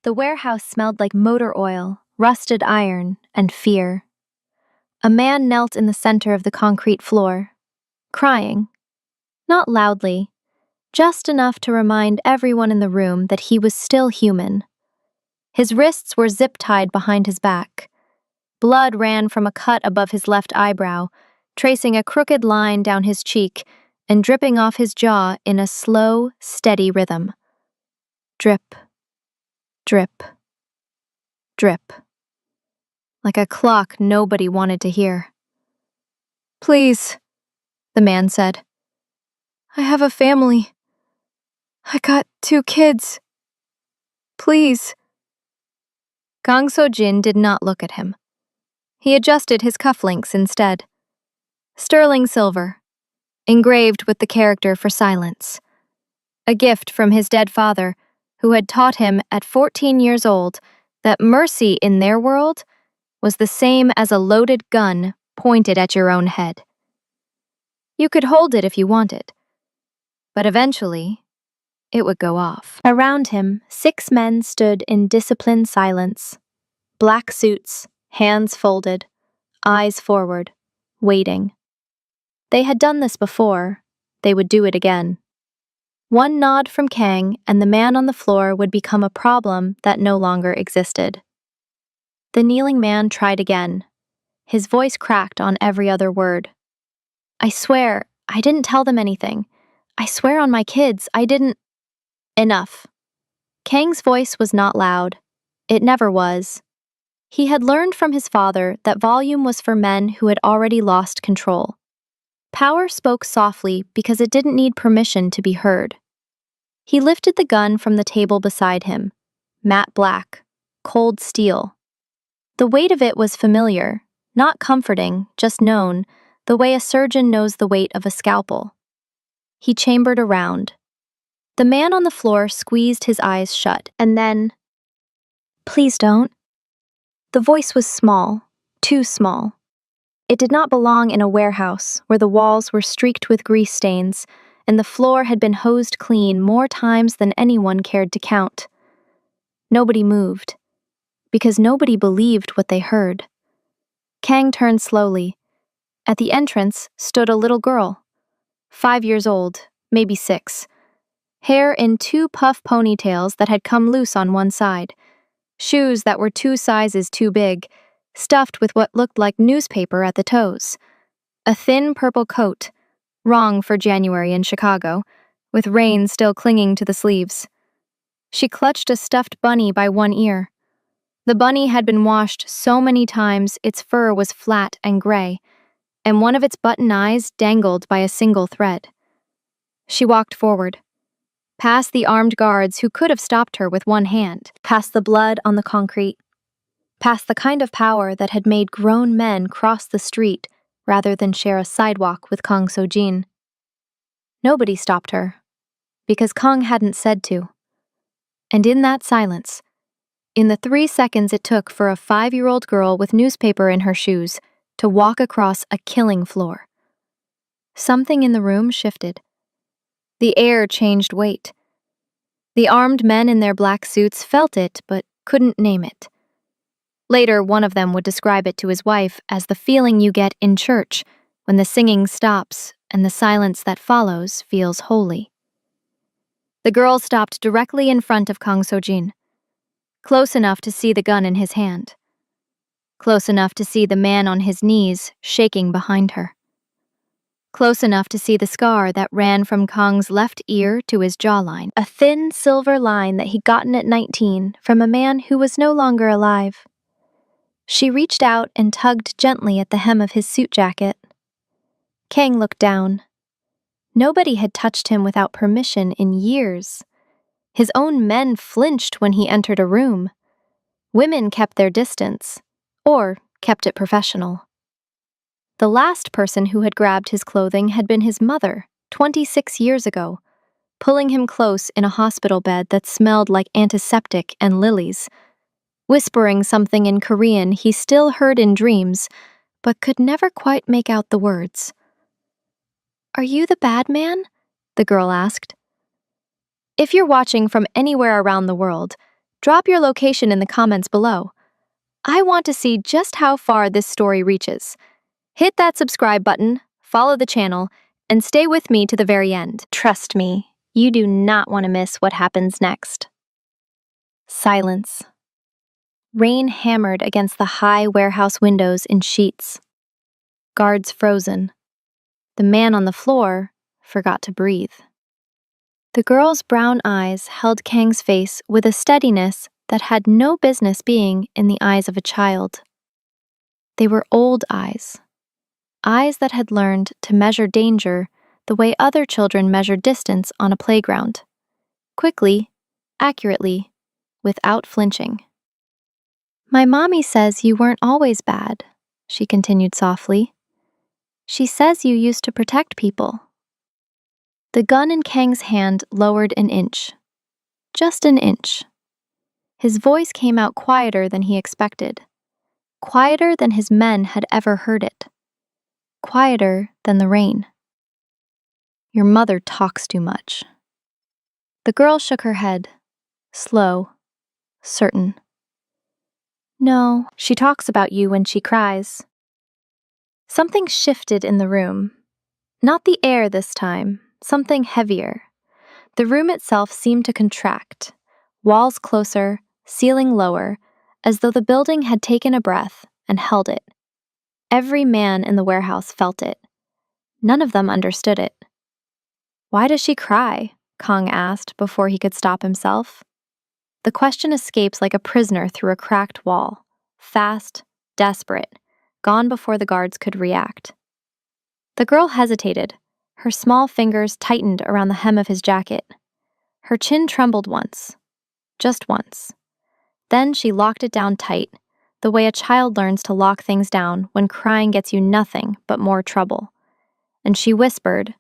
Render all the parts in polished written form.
The warehouse smelled like motor oil, rusted iron, and fear. A man knelt in the center of the concrete floor, crying. Not loudly, just enough to remind everyone in the room that he was still human. His wrists were zip-tied behind his back. Blood ran from a cut above his left eyebrow, tracing a crooked line down his cheek and dripping off his jaw in a slow, steady rhythm. Drip, drip, drip. Like a clock nobody wanted to hear. "Please," the man said. "I have a family. I got 2 kids. Please." Kang So-jin did not look at him. He adjusted his cufflinks instead. Sterling silver, engraved with the character for silence. A gift from his dead father, who had taught him at 14 years old that mercy in their world was the same as a loaded gun pointed at your own head. You could hold it if you wanted, but eventually, it would go off. Around him, 6 men stood in disciplined silence. Black suits, hands folded, eyes forward, waiting. They had done this before. They would do it again. One nod from Kang, and the man on the floor would become a problem that no longer existed. The kneeling man tried again. His voice cracked on every other word. "I swear, I didn't tell them anything. I swear on my kids, I didn't—" Enough. Kang's voice was not loud. It never was. He had learned from his father that volume was for men who had already lost control. Power spoke softly because it didn't need permission to be heard. He lifted the gun from the table beside him. Matte black, cold steel. The weight of it was familiar, not comforting, just known, the way a surgeon knows the weight of a scalpel. He chambered around. The man on the floor squeezed his eyes shut, and then, "Please don't." The voice was small, too small. It did not belong in a warehouse where the walls were streaked with grease stains and the floor had been hosed clean more times than anyone cared to count. Nobody moved, because nobody believed what they heard. Kang turned slowly. At the entrance stood a little girl, 5 years old, maybe 6. Hair in 2 puff ponytails that had come loose on one side. Shoes that were 2 sizes too big, stuffed with what looked like newspaper at the toes. A thin purple coat, wrong for January in Chicago, with rain still clinging to the sleeves. She clutched a stuffed bunny by one ear. The bunny had been washed so many times its fur was flat and gray, and one of its button eyes dangled by a single thread. She walked forward, past the armed guards who could have stopped her with one hand, past the blood on the concrete, past the kind of power that had made grown men cross the street rather than share a sidewalk with Kang So-jin. Nobody stopped her, because Kang hadn't said to. And in that silence, in the 3 seconds it took for a 5-year-old girl with newspaper in her shoes to walk across a killing floor, something in the room shifted. The air changed weight. The armed men in their black suits felt it, but couldn't name it. Later, one of them would describe it to his wife as the feeling you get in church when the singing stops and the silence that follows feels holy. The girl stopped directly in front of Kang So-jin, close enough to see the gun in his hand, close enough to see the man on his knees shaking behind her, close enough to see the scar that ran from Kang's left ear to his jawline, a thin silver line that he'd gotten at 19 from a man who was no longer alive. She reached out and tugged gently at the hem of his suit jacket. Kang looked down. Nobody had touched him without permission in years. His own men flinched when he entered a room. Women kept their distance, or kept it professional. The last person who had grabbed his clothing had been his mother, 26 years ago, pulling him close in a hospital bed that smelled like antiseptic and lilies, whispering something in Korean he still heard in dreams, but could never quite make out the words. "Are you the bad man?" the girl asked. If you're watching from anywhere around the world, Drop your location in the comments below. I want to see just how far this story reaches. Hit that subscribe button, follow the channel, and stay with me to the very end. Trust me, you do not want to miss what happens next. Silence. Rain hammered against the high warehouse windows in sheets. Guards frozen. The man on the floor forgot to breathe. The girl's brown eyes held Kang's face with a steadiness that had no business being in the eyes of a child. They were old eyes that had learned to measure danger the way other children measure distance on a playground. Quickly, accurately, without flinching. My mommy says you weren't always bad, she continued softly. She says you used to protect people. The gun in Kang's hand lowered an inch. Just an inch. His voice came out quieter than he expected. Quieter than his men had ever heard it. Quieter than the rain. Your mother talks too much. The girl shook her head. Slow. Certain. No, she talks about you when she cries. Something shifted in the room. Not the air this time, something heavier. The room itself seemed to contract, walls closer, ceiling lower, as though the building had taken a breath and held it. Every man in the warehouse felt it. None of them understood it. Why does she cry? Kang asked before he could stop himself. The question escapes like a prisoner through a cracked wall, fast, desperate, gone before the guards could react. The girl hesitated. Her small fingers tightened around the hem of his jacket. Her chin trembled once. Just once. Then she locked it down tight, the way a child learns to lock things down when crying gets you nothing but more trouble. And she whispered,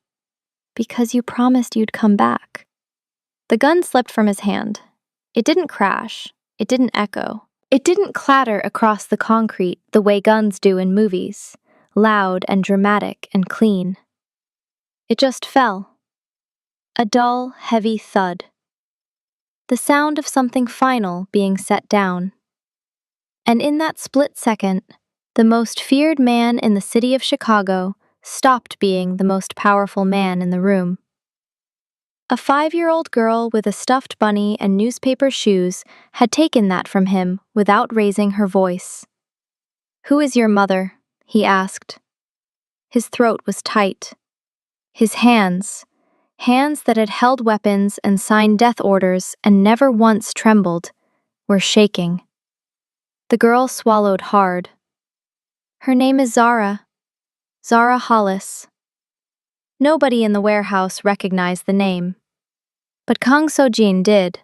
"Because you promised you'd come back." The gun slipped from his hand. It didn't crash. It didn't echo. It didn't clatter across the concrete the way guns do in movies, loud and dramatic and clean. It just fell. A dull, heavy thud. The sound of something final being set down. And in that split second, the most feared man in the city of Chicago stopped being the most powerful man in the room. A 5-year-old girl with a stuffed bunny and newspaper shoes had taken that from him without raising her voice. "Who is your mother?" he asked. His throat was tight. His hands that had held weapons and signed death orders and never once trembled, were shaking. The girl swallowed hard. "Her name is Zara. Zara Hollis." Nobody in the warehouse recognized the name. But Kang So-jin did.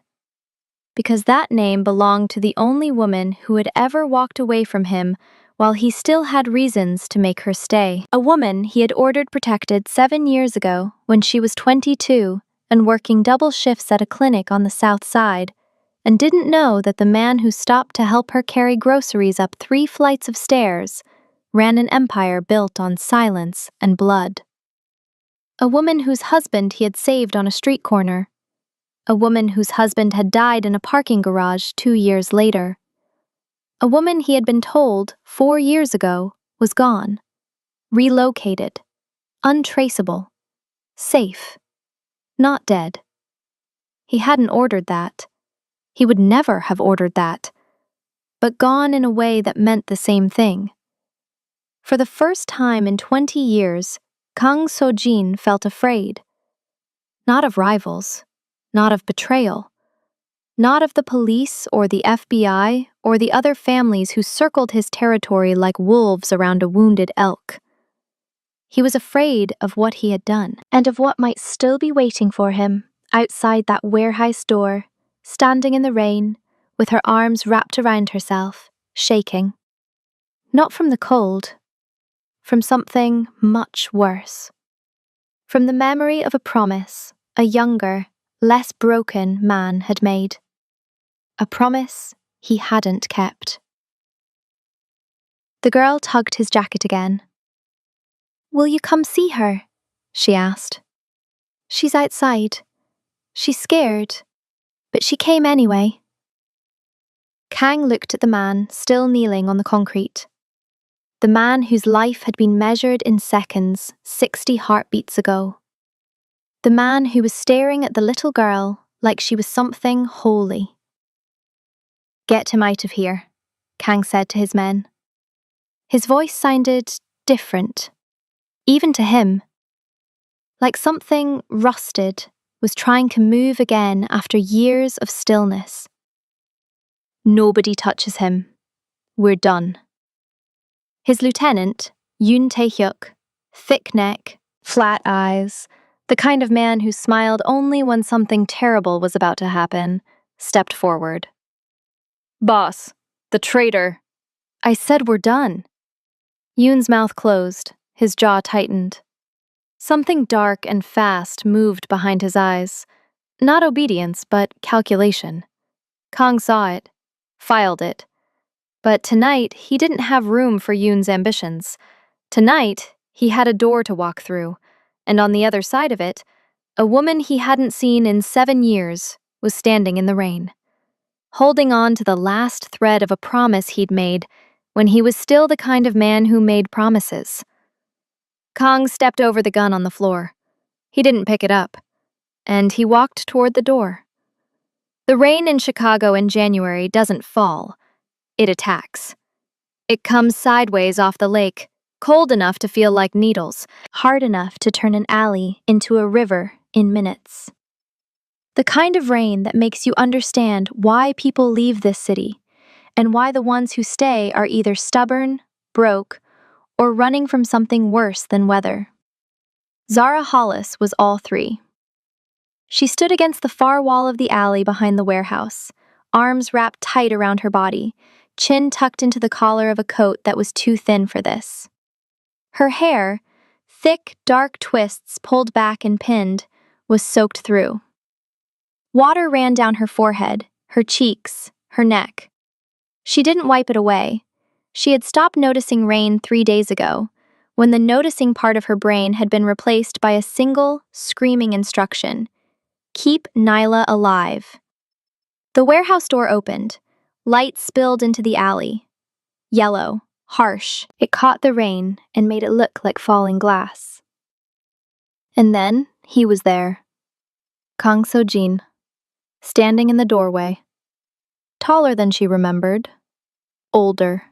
Because that name belonged to the only woman who had ever walked away from him while he still had reasons to make her stay. A woman he had ordered protected 7 years ago when she was 22 and working double shifts at a clinic on the south side, and didn't know that the man who stopped to help her carry groceries up 3 flights of stairs ran an empire built on silence and blood. A woman whose husband he had saved on a street corner. A woman whose husband had died in a parking garage 2 years later. A woman he had been told 4 years ago was gone, relocated, untraceable, safe, not dead. He hadn't ordered that. He would never have ordered that, but gone in a way that meant the same thing. For the first time in 20 years, Kang So-jin felt afraid. Not of rivals, not of betrayal, not of the police or the FBI or the other families who circled his territory like wolves around a wounded elk. He was afraid of what he had done, and of what might still be waiting for him outside that warehouse door, standing in the rain, with her arms wrapped around herself, shaking. Not from the cold, from something much worse. From the memory of a promise a younger, less broken man had made. A promise he hadn't kept. The girl tugged his jacket again. "Will you come see her?" she asked. "She's outside. She's scared, but she came anyway." Kang looked at the man still kneeling on the concrete. The man whose life had been measured in seconds 60 heartbeats ago. The man who was staring at the little girl like she was something holy. "Get him out of here," Kang said to his men. His voice sounded different, even to him. Like something rusted was trying to move again after years of stillness. "Nobody touches him. We're done." His lieutenant, Yoon Tae-hyuk, thick neck, flat eyes, the kind of man who smiled only when something terrible was about to happen, stepped forward. "Boss, the traitor." "I said we're done." Yoon's mouth closed, his jaw tightened. Something dark and fast moved behind his eyes. Not obedience, but calculation. Kang saw it, filed it. But tonight, he didn't have room for Yoon's ambitions. Tonight, he had a door to walk through, and on the other side of it, a woman he hadn't seen in 7 years was standing in the rain, holding on to the last thread of a promise he'd made when he was still the kind of man who made promises. Kang stepped over the gun on the floor. He didn't pick it up, and he walked toward the door. The rain in Chicago in January doesn't fall. It attacks. It comes sideways off the lake, cold enough to feel like needles, hard enough to turn an alley into a river in minutes. The kind of rain that makes you understand why people leave this city, and why the ones who stay are either stubborn, broke, or running from something worse than weather. Zara Hollis was all three. She stood against the far wall of the alley behind the warehouse, arms wrapped tight around her body, chin tucked into the collar of a coat that was too thin for this. Her hair, thick, dark twists pulled back and pinned, was soaked through. Water ran down her forehead, her cheeks, her neck. She didn't wipe it away. She had stopped noticing rain 3 days ago, when the noticing part of her brain had been replaced by a single, screaming instruction: keep Nyla alive. The warehouse door opened. Light spilled into the alley. Yellow, harsh, it caught the rain and made it look like falling glass. And then he was there. Kang So-jin, standing in the doorway. Taller than she remembered. Older.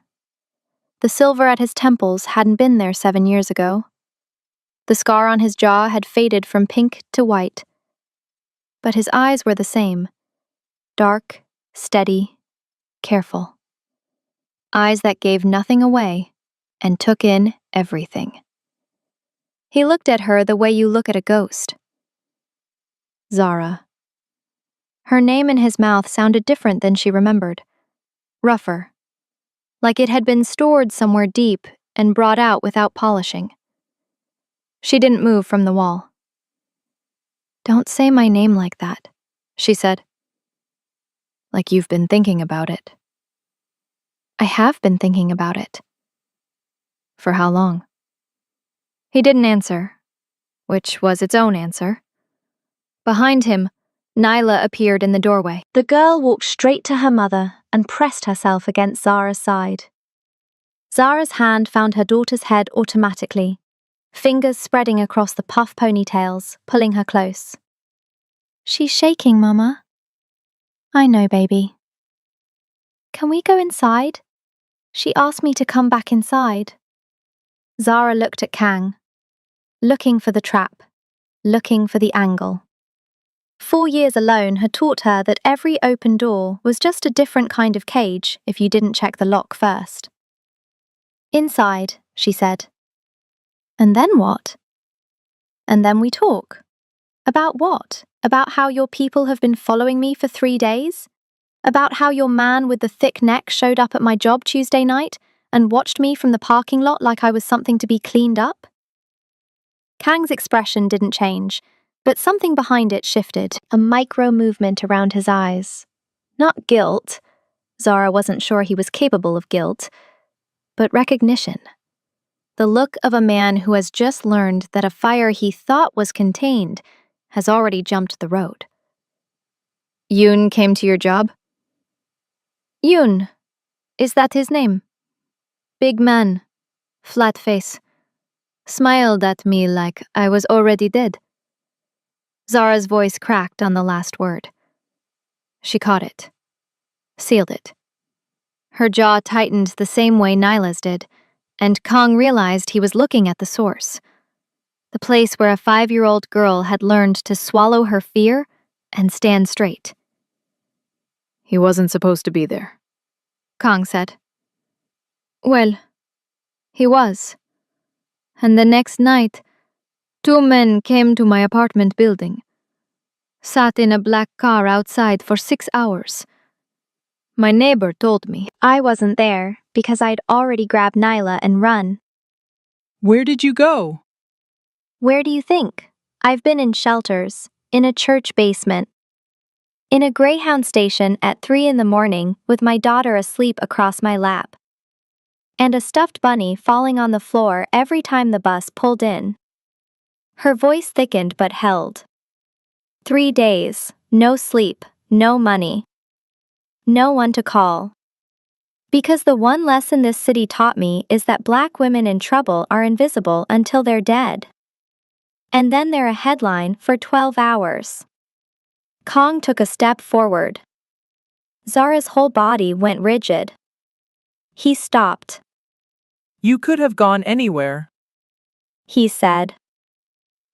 The silver at his temples hadn't been there 7 years ago. The scar on his jaw had faded from pink to white. But his eyes were the same. Dark, steady, careful. Eyes that gave nothing away and took in everything. He looked at her the way you look at a ghost. Zara. Her name in his mouth sounded different than she remembered. Rougher. Like it had been stored somewhere deep and brought out without polishing. She didn't move from the wall. "Don't say my name like that," she said. "Like you've been thinking about it." "I have been thinking about it." "For how long?" He didn't answer, which was its own answer. Behind him, Nyla appeared in the doorway. The girl walked straight to her mother and pressed herself against Zara's side. Zara's hand found her daughter's head automatically, fingers spreading across the puff ponytails, pulling her close. "She's shaking, Mama." "I know, baby." "Can we go inside?" She asked me to come back inside. Zara looked at Kang, looking for the trap, looking for the angle. 4 years alone had taught her that every open door was just a different kind of cage if you didn't check the lock first. "Inside," she said. "And then what?" "And then we talk." "About what? About how your people have been following me for 3 days? About how your man with the thick neck showed up at my job Tuesday night and watched me from the parking lot like I was something to be cleaned up?" Kang's expression didn't change, but something behind it shifted, a micro-movement around his eyes. Not guilt. Zara wasn't sure he was capable of guilt, but recognition. The look of a man who has just learned that a fire he thought was contained has already jumped the road. "Yoon came to your job?" Yoon, is that his name? Big man, flat face, smiled at me like I was already dead. Zara's voice cracked on the last word. She caught it, sealed it. Her jaw tightened the same way Nyla's did, and Kong realized he was looking at the source. The place where a 5-year-old girl had learned to swallow her fear and stand straight. He wasn't supposed to be there, Kong said. Well, he was. And the next night, 2 men came to my apartment building, sat in a black car outside for 6 hours. My neighbor told me I wasn't there because I'd already grabbed Nyla and run. Where did you go? Where do you think? I've been in shelters, in a church basement, in a Greyhound station at 3 in the morning with my daughter asleep across my lap, and a stuffed bunny falling on the floor every time the bus pulled in. Her voice thickened but held. 3 days, no sleep, no money. No one to call. Because the one lesson this city taught me is that black women in trouble are invisible until they're dead. And then they're a headline for 12 hours. Kong took a step forward. Zara's whole body went rigid. He stopped. You could have gone anywhere. He said.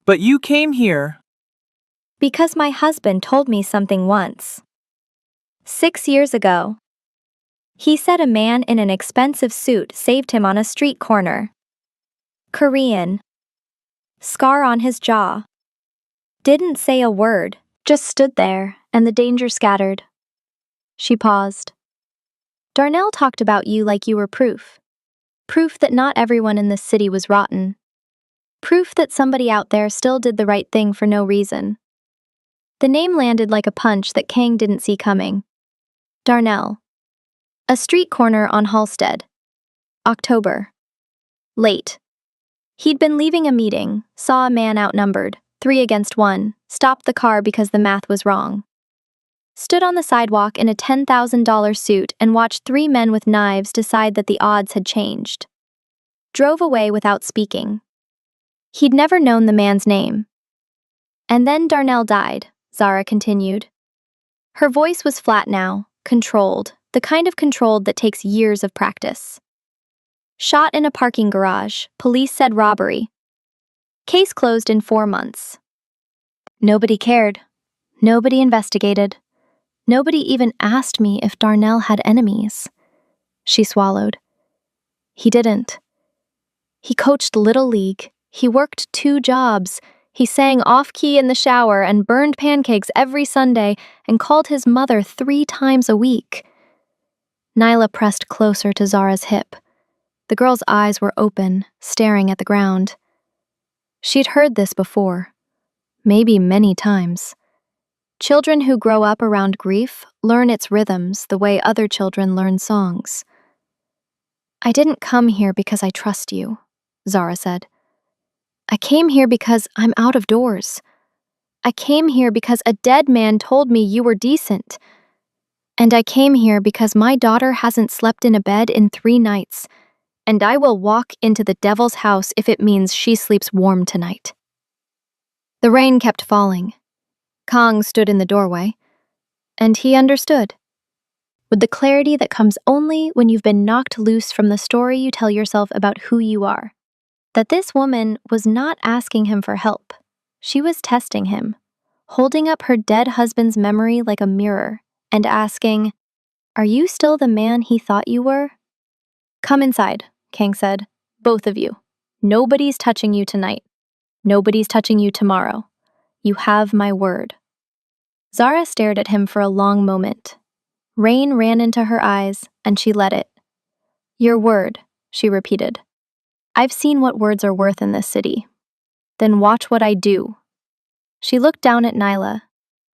But you came here. Because my husband told me something once. 6 years ago. He said a man in an expensive suit saved him on a street corner. Korean. Scar on his jaw. Didn't say a word, just stood there, and the danger scattered. She paused. Darnell talked about you like you were proof. Proof that not everyone in this city was rotten. Proof that somebody out there still did the right thing for no reason. The name landed like a punch that Kang didn't see coming. Darnell. A street corner on Halstead. October. Late. He'd been leaving a meeting, saw a man outnumbered, 3 against 1, stopped the car because the math was wrong. Stood on the sidewalk in a $10,000 suit and watched 3 men with knives decide that the odds had changed. Drove away without speaking. He'd never known the man's name. And then Darnell died, Zara continued. Her voice was flat now, controlled, the kind of controlled that takes years of practice. Shot in a parking garage, police said robbery. Case closed in 4 months. Nobody cared. Nobody investigated. Nobody even asked me if Darnell had enemies. She swallowed. He didn't. He coached Little League. He worked 2 jobs. He sang off-key in the shower and burned pancakes every Sunday and called his mother 3 times a week. Nyla pressed closer to Zara's hip. The girl's eyes were open, staring at the ground. She'd heard this before. Maybe many times. Children who grow up around grief learn its rhythms the way other children learn songs. I didn't come here because I trust you, Zara said. I came here because I'm out of doors. I came here because a dead man told me you were decent. And I came here because my daughter hasn't slept in a bed in 3 nights, and I will walk into the devil's house if it means she sleeps warm tonight. The rain kept falling. Kong stood in the doorway, and he understood. With the clarity that comes only when you've been knocked loose from the story you tell yourself about who you are. That this woman was not asking him for help. She was testing him, holding up her dead husband's memory like a mirror, and asking, "Are you still the man he thought you were?" "Come inside," Kang said. "Both of you. Nobody's touching you tonight. Nobody's touching you tomorrow. You have my word." Zara stared at him for a long moment. Rain ran into her eyes, and she let it. "Your word," she repeated. "I've seen what words are worth in this city. Then watch what I do." She looked down at Nyla.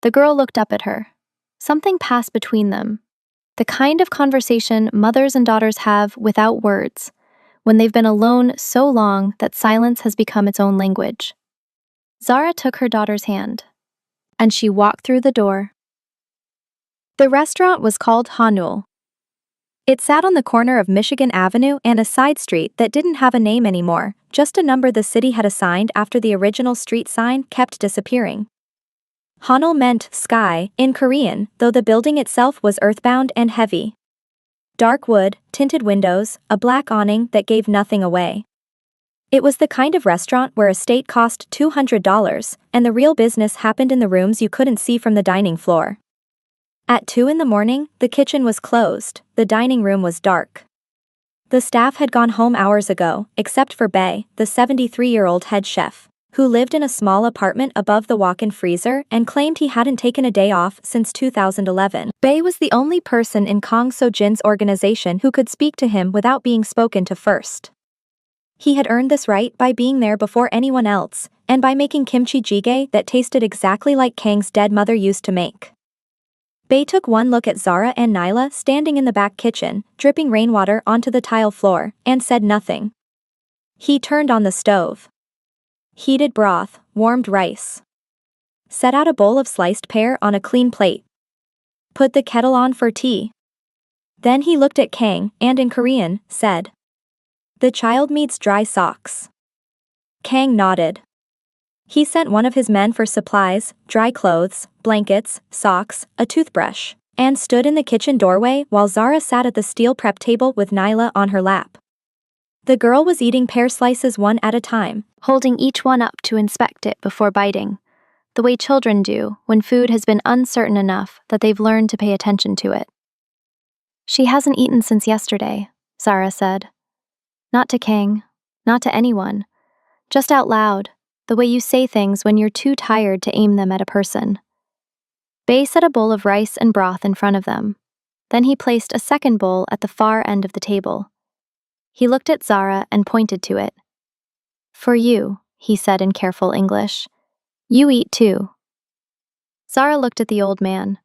The girl looked up at her. Something passed between them. The kind of conversation mothers and daughters have without words, when they've been alone so long that silence has become its own language. Zara took her daughter's hand, and she walked through the door. The restaurant was called Hanul. It sat on the corner of Michigan Avenue and a side street that didn't have a name anymore, just a number the city had assigned after the original street sign kept disappearing. Hanul meant sky in Korean, though the building itself was earthbound and heavy. Dark wood, tinted windows, a black awning that gave nothing away. It was the kind of restaurant where a steak cost $200, and the real business happened in the rooms you couldn't see from the dining floor. At 2 in the morning, the kitchen was closed, the dining room was dark. The staff had gone home hours ago, except for Bae, the 73-year-old head chef, who lived in a small apartment above the walk-in freezer and claimed he hadn't taken a day off since 2011. Bae was the only person in Kang So-jin's organization who could speak to him without being spoken to first. He had earned this right by being there before anyone else, and by making kimchi jjigae that tasted exactly like Kang's dead mother used to make. Bae took one look at Zara and Nyla standing in the back kitchen, dripping rainwater onto the tile floor, and said nothing. He turned on the stove. Heated broth, warmed rice. Set out a bowl of sliced pear on a clean plate. Put the kettle on for tea. Then he looked at Kang and in Korean, said, "The child needs dry socks." Kang nodded. He sent one of his men for supplies, dry clothes, blankets, socks, a toothbrush, and stood in the kitchen doorway while Zara sat at the steel prep table with Nyla on her lap. The girl was eating pear slices one at a time, holding each one up to inspect it before biting, the way children do when food has been uncertain enough that they've learned to pay attention to it. "She hasn't eaten since yesterday," Zara said. Not to Kang, not to anyone, just out loud, the way you say things when you're too tired to aim them at a person. Bae set a bowl of rice and broth in front of them. Then he placed a second bowl at the far end of the table. He looked at Zara and pointed to it. "For you," he said in careful English. "You eat too." Zara looked at the old man.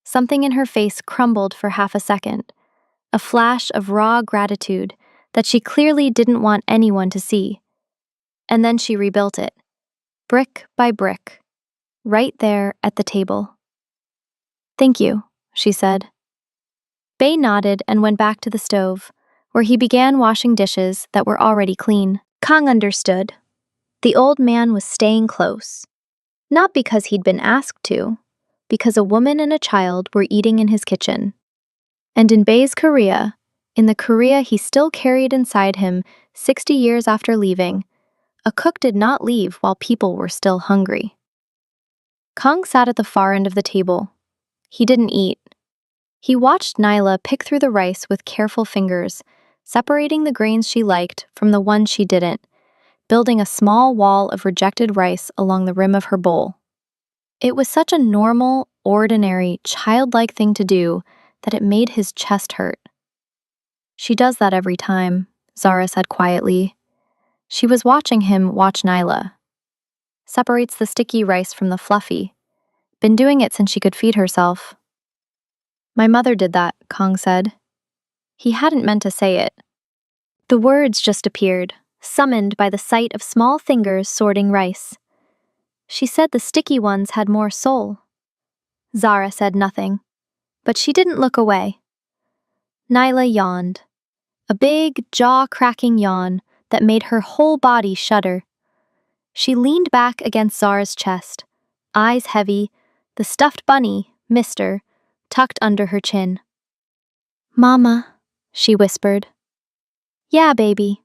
Something in her face crumbled for half a second, a flash of raw gratitude that she clearly didn't want anyone to see. And then she rebuilt it, brick by brick, right there at the table. "Thank you," she said. Bae nodded and went back to the stove, where he began washing dishes that were already clean. Kang understood. The old man was staying close. Not because he'd been asked to, because a woman and a child were eating in his kitchen. And in Bae's Korea, in the Korea he still carried inside him 60 years after leaving, a cook did not leave while people were still hungry. Kang sat at the far end of the table. He didn't eat. He watched Nyla pick through the rice with careful fingers, separating the grains she liked from the ones she didn't, building a small wall of rejected rice along the rim of her bowl. It was such a normal, ordinary, childlike thing to do that it made his chest hurt. "She does that every time," Zara said quietly. She was watching him watch Nyla. "Separates the sticky rice from the fluffy. Been doing it since she could feed herself." "My mother did that," Kang said. He hadn't meant to say it. The words just appeared, summoned by the sight of small fingers sorting rice. "She said the sticky ones had more soul." Zara said nothing, but she didn't look away. Nyla yawned. A big, jaw-cracking yawn that made her whole body shudder. She leaned back against Zara's chest, eyes heavy, the stuffed bunny, Mr., tucked under her chin. "Mama," she whispered. "Yeah, baby.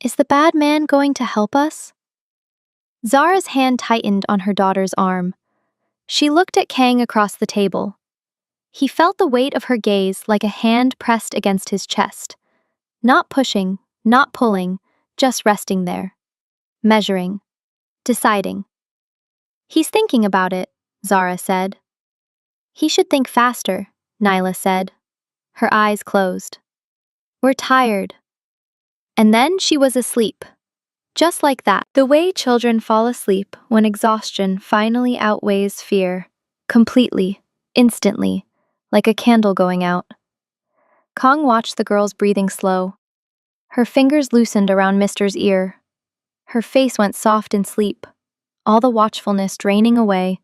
Is the bad man going to help us?" Zara's hand tightened on her daughter's arm. She looked at Kang across the table. He felt the weight of her gaze like a hand pressed against his chest. Not pushing, not pulling, just resting there. Measuring. Deciding. "He's thinking about it," Zara said. "He should think faster," Nyla said. Her eyes closed. "We're tired." And then she was asleep. Just like that. The way children fall asleep when exhaustion finally outweighs fear. Completely. Instantly. Like a candle going out. Kang watched the girl's breathing slow. Her fingers loosened around Mister's ear. Her face went soft in sleep, all the watchfulness draining away,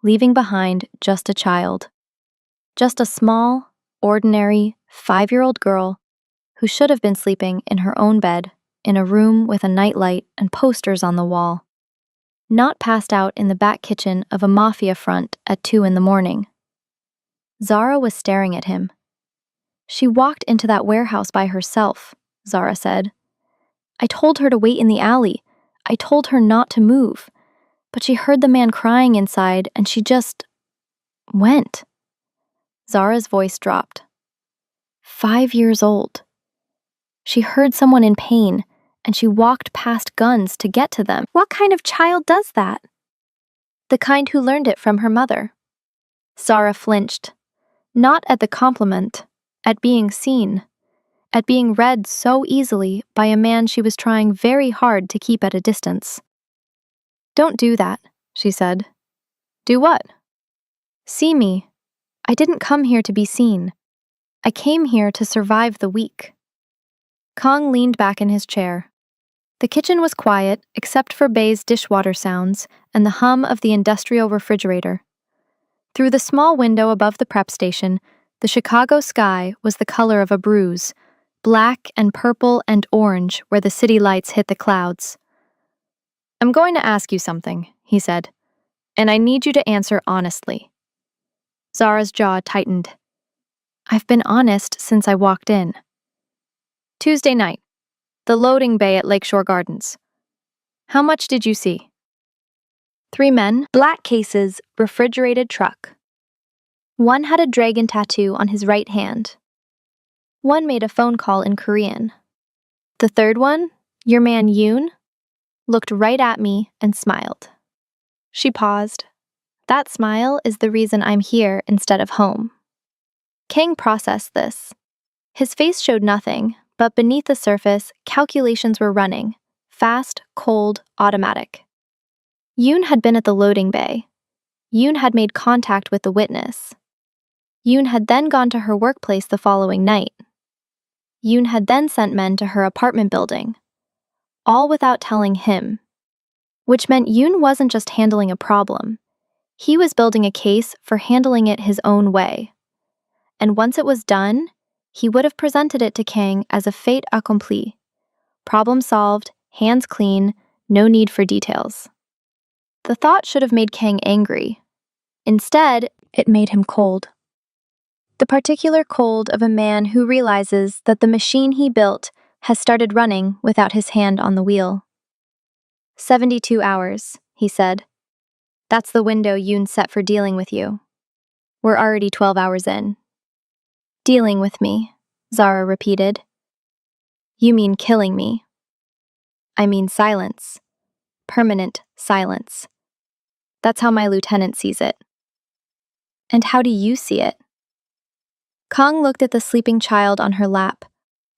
leaving behind just a child. Just a small, ordinary, 5-year-old girl who should have been sleeping in her own bed, in a room with a nightlight and posters on the wall. Not passed out in the back kitchen of a Mafia front at 2 in the morning. Zara was staring at him. She walked into that warehouse by herself, Zara said. I told her to wait in the alley. I told her not to move. But she heard the man crying inside and she just went. Zara's voice dropped. 5 years old. She heard someone in pain and she walked past guns to get to them. What kind of child does that? The kind who learned it from her mother. Zara flinched. Not at the compliment, at being seen, at being read so easily by a man she was trying very hard to keep at a distance. Don't do that, she said. Do what? See me. I didn't come here to be seen. I came here to survive the week. Kong leaned back in his chair. The kitchen was quiet except for Bay's dishwater sounds and the hum of the industrial refrigerator. Through the small window above the prep station, the Chicago sky was the color of a bruise, black and purple and orange where the city lights hit the clouds. I'm going to ask you something, he said, and I need you to answer honestly. Zara's jaw tightened. I've been honest since I walked in. Tuesday night, the loading bay at Lakeshore Gardens. How much did you see? 3 men, black cases, refrigerated truck. One had a dragon tattoo on his right hand. One made a phone call in Korean. The third one, your man Yoon, looked right at me and smiled. She paused. That smile is the reason I'm here instead of home. Kang processed this. His face showed nothing, but beneath the surface, calculations were running. Fast, cold, automatic. Yoon had been at the loading bay. Yoon had made contact with the witness. Yoon had then gone to her workplace the following night. Yoon had then sent men to her apartment building. All without telling him. Which meant Yoon wasn't just handling a problem. He was building a case for handling it his own way. And once it was done, he would have presented it to Kang as a fait accompli. Problem solved, hands clean, no need for details. The thought should have made Kang angry. Instead, it made him cold. The particular cold of a man who realizes that the machine he built has started running without his hand on the wheel. 72 hours, he said. That's the window Yoon set for dealing with you. We're already 12 hours in. Dealing with me, Zara repeated. You mean killing me. I mean silence. Permanent silence. That's how my lieutenant sees it. And how do you see it? Kong looked at the sleeping child on her lap,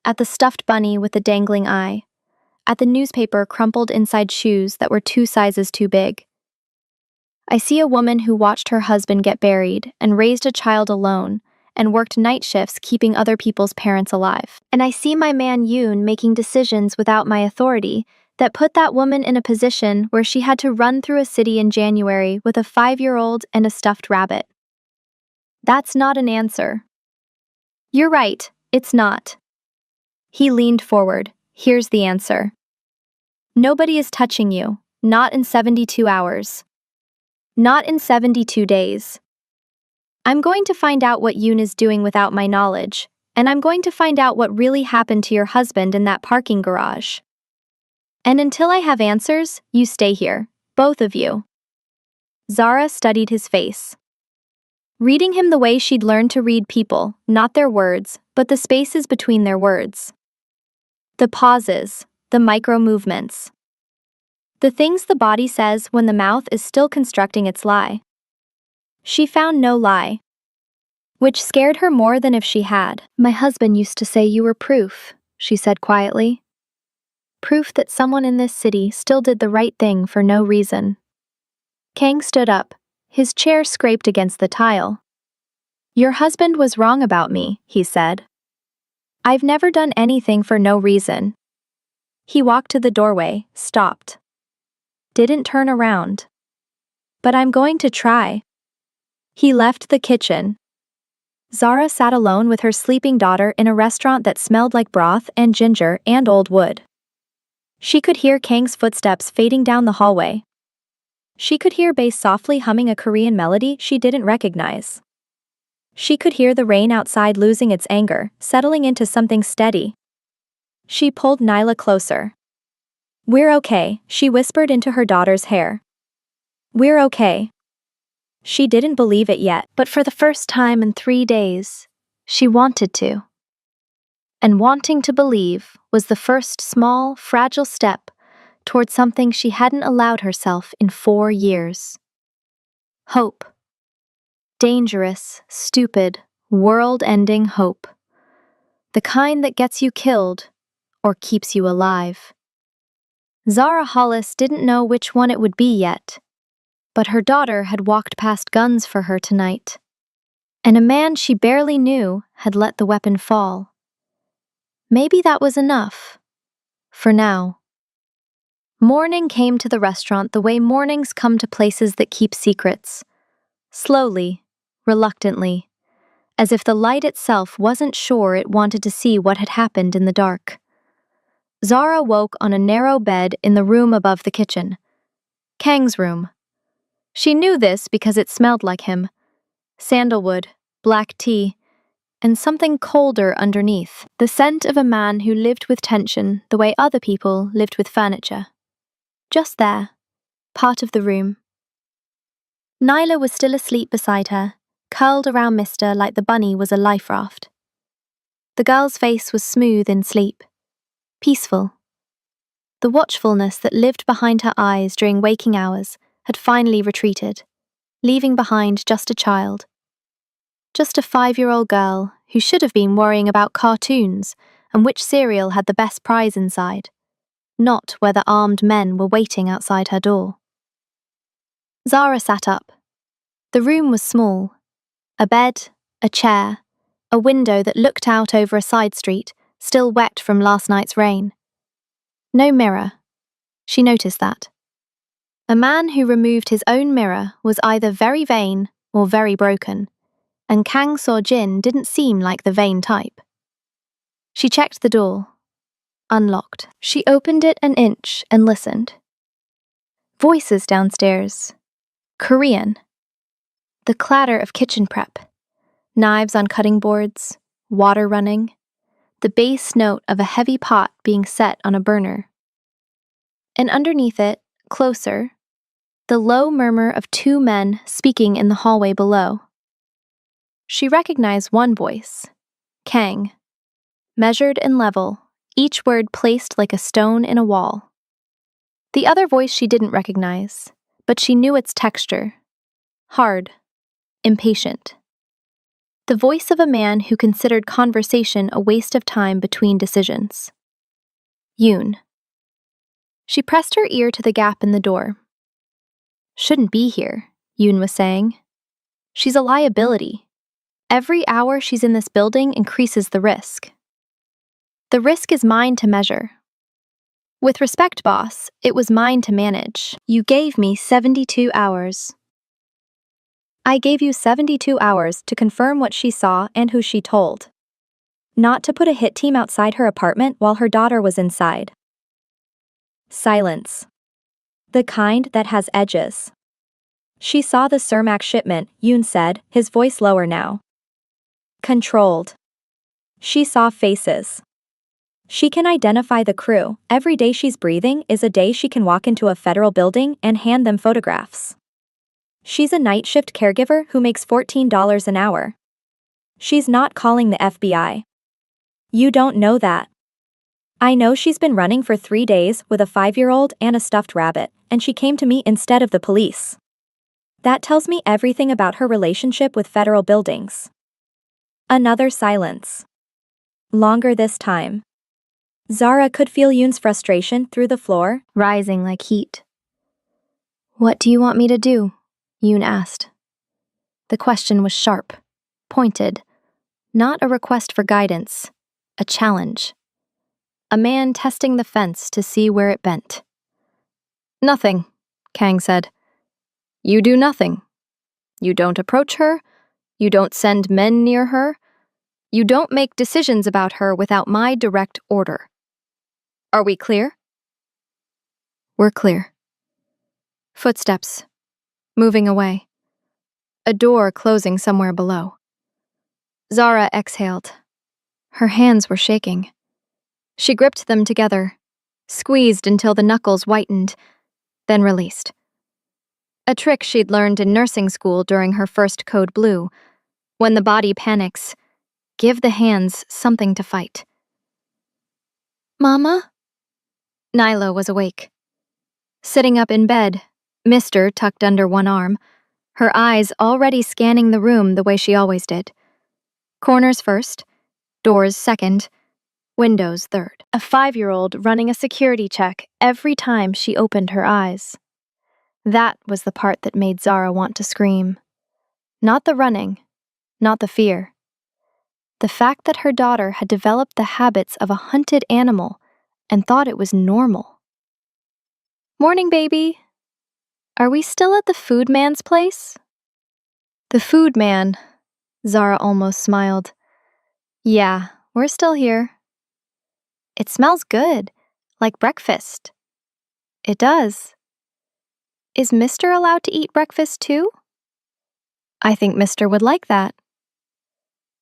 at the stuffed bunny with the dangling eye, at the newspaper crumpled inside shoes that were 2 sizes too big. I see a woman who watched her husband get buried and raised a child alone and worked night shifts keeping other people's parents alive. And I see my man Yoon making decisions without my authority that put that woman in a position where she had to run through a city in January with a 5-year-old and a stuffed rabbit. That's not an answer. You're right, it's not. He leaned forward. Here's the answer. Nobody is touching you, not in 72 hours. Not in 72 days. I'm going to find out what Yoon is doing without my knowledge, and I'm going to find out what really happened to your husband in that parking garage. And until I have answers, you stay here, both of you. Zara studied his face. Reading him the way she'd learned to read people, not their words, but the spaces between their words. The pauses, the micro-movements. The things the body says when the mouth is still constructing its lie. She found no lie. Which scared her more than if she had. My husband used to say you were proof, she said quietly. Proof that someone in this city still did the right thing for no reason. Kang stood up. His chair scraped against the tile. Your husband was wrong about me, he said. I've never done anything for no reason. He walked to the doorway, stopped. Didn't turn around. But I'm going to try. He left the kitchen. Zara sat alone with her sleeping daughter in a restaurant that smelled like broth and ginger and old wood. She could hear Kang's footsteps fading down the hallway. She could hear Bae softly humming a Korean melody she didn't recognize. She could hear the rain outside losing its anger, settling into something steady. She pulled Nyla closer. "We're okay," she whispered into her daughter's hair. "We're okay." She didn't believe it yet, but for the first time in 3 days, she wanted to. And wanting to believe was the first small, fragile step toward something she hadn't allowed herself in 4 years. Hope. Dangerous, stupid, world-ending hope. The kind that gets you killed or keeps you alive. Zara Hollis didn't know which one it would be yet, but her daughter had walked past guns for her tonight, and a man she barely knew had let the weapon fall. Maybe that was enough. For now. Morning came to the restaurant the way mornings come to places that keep secrets. Slowly, reluctantly, as if the light itself wasn't sure it wanted to see what had happened in the dark. Zara woke on a narrow bed in the room above the kitchen. Kang's room. She knew this because it smelled like him. Sandalwood, black tea, and something colder underneath. The scent of a man who lived with tension the way other people lived with furniture. Just there, part of the room. Nyla was still asleep beside her, curled around Mister like the bunny was a life raft. The girl's face was smooth in sleep, peaceful. The watchfulness that lived behind her eyes during waking hours had finally retreated, leaving behind just a child. Just a 5-year-old girl who should have been worrying about cartoons and which cereal had the best prize inside, not whether armed men were waiting outside her door. Zara sat up. The room was small. A bed, a chair, a window that looked out over a side street, still wet from last night's rain. No mirror. She noticed that. A man who removed his own mirror was either very vain or very broken, and Kang Seo-jin didn't seem like the vain type. She checked the door. Unlocked. She opened it an inch and listened. Voices downstairs. Korean. The clatter of kitchen prep. Knives on cutting boards, water running, the bass note of a heavy pot being set on a burner. And underneath it, closer, the low murmur of 2 men speaking in the hallway below. She recognized one voice, Kang, measured and level, each word placed like a stone in a wall. The other voice she didn't recognize, but she knew its texture. Hard, impatient. The voice of a man who considered conversation a waste of time between decisions. Yoon. She pressed her ear to the gap in the door. "Shouldn't be here," Yoon was saying. "She's a liability. Every hour she's in this building increases the risk. The risk is mine to measure. With respect, boss, it was mine to manage. You gave me 72 hours. I gave you 72 hours to confirm what she saw and who she told. Not to put a hit team outside her apartment while her daughter was inside." Silence. The kind that has edges. "She saw the Cermak shipment," Yoon said, his voice lower now. "Controlled. She saw faces. She can identify the crew. Every day she's breathing is a day she can walk into a federal building and hand them photographs. She's a night shift caregiver who makes $14 an hour. She's not calling the FBI. You don't know that. I know she's been running for 3 days with a 5-year-old and a stuffed rabbit, and she came to me instead of the police. That tells me everything about her relationship with federal buildings." Another silence. Longer this time. Zara could feel Yoon's frustration through the floor, rising like heat. "What do you want me to do?" Yoon asked. The question was sharp, pointed, not a request for guidance, a challenge. A man testing the fence to see where it bent. "Nothing," Kang said. "You do nothing. You don't approach her. You don't send men near her. You don't make decisions about her without my direct order. Are we clear? We're clear. Footsteps. Moving away. A door closing somewhere below. Zara exhaled. Her hands were shaking. She gripped them together, squeezed until the knuckles whitened, then released. A trick she'd learned in nursing school during her first Code Blue. When the body panics, give the hands something to fight. Mama? Nyla was awake. Sitting up in bed, Mister tucked under one arm, her eyes already scanning the room the way she always did. Corners first, doors second, windows third. A 5-year-old running a security check every time she opened her eyes. That was the part that made Zara want to scream. Not the running, not the fear. The fact that her daughter had developed the habits of a hunted animal and thought it was normal. Morning, baby. Are we still at the food man's place? The food man, Zara almost smiled. Yeah, we're still here. It smells good, like breakfast. It does. Is Mister allowed to eat breakfast too? I think Mister would like that.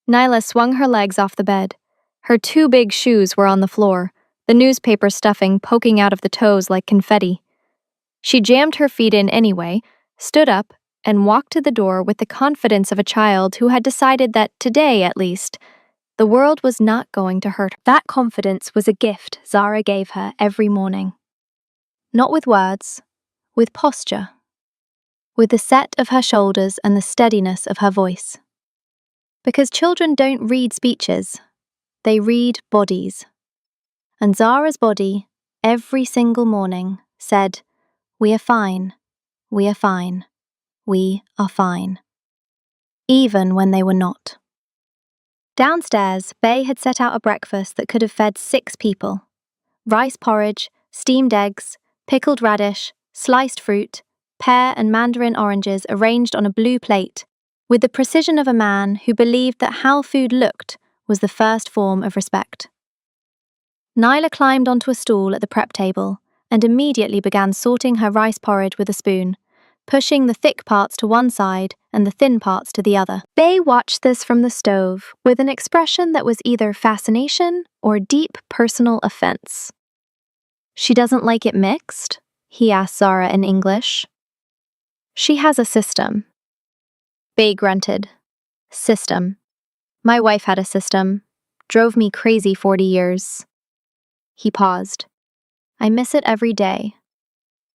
Nyla swung her legs off the bed. Her 2 big shoes were on the floor, the newspaper stuffing poking out of the toes like confetti. She jammed her feet in anyway, stood up, and walked to the door with the confidence of a child who had decided that today, at least, the world was not going to hurt her. That confidence was a gift Zara gave her every morning. Not with words, with posture, with the set of her shoulders and the steadiness of her voice. Because children don't read speeches, they read bodies. And Zara's body, every single morning, said, "We are fine, we are fine, we are fine." Even when they were not. Downstairs, Bay had set out a breakfast that could have fed 6 people. Rice porridge, steamed eggs, pickled radish, sliced fruit, pear and mandarin oranges arranged on a blue plate, with the precision of a man who believed that how food looked was the first form of respect. Nyla climbed onto a stool at the prep table and immediately began sorting her rice porridge with a spoon, pushing the thick parts to one side and the thin parts to the other. Bay watched this from the stove with an expression that was either fascination or deep personal offense. She doesn't like it mixed? He asked Zara in English. She has a system. Bay grunted. System. My wife had a system. Drove me crazy 40 years. He paused. I miss it every day.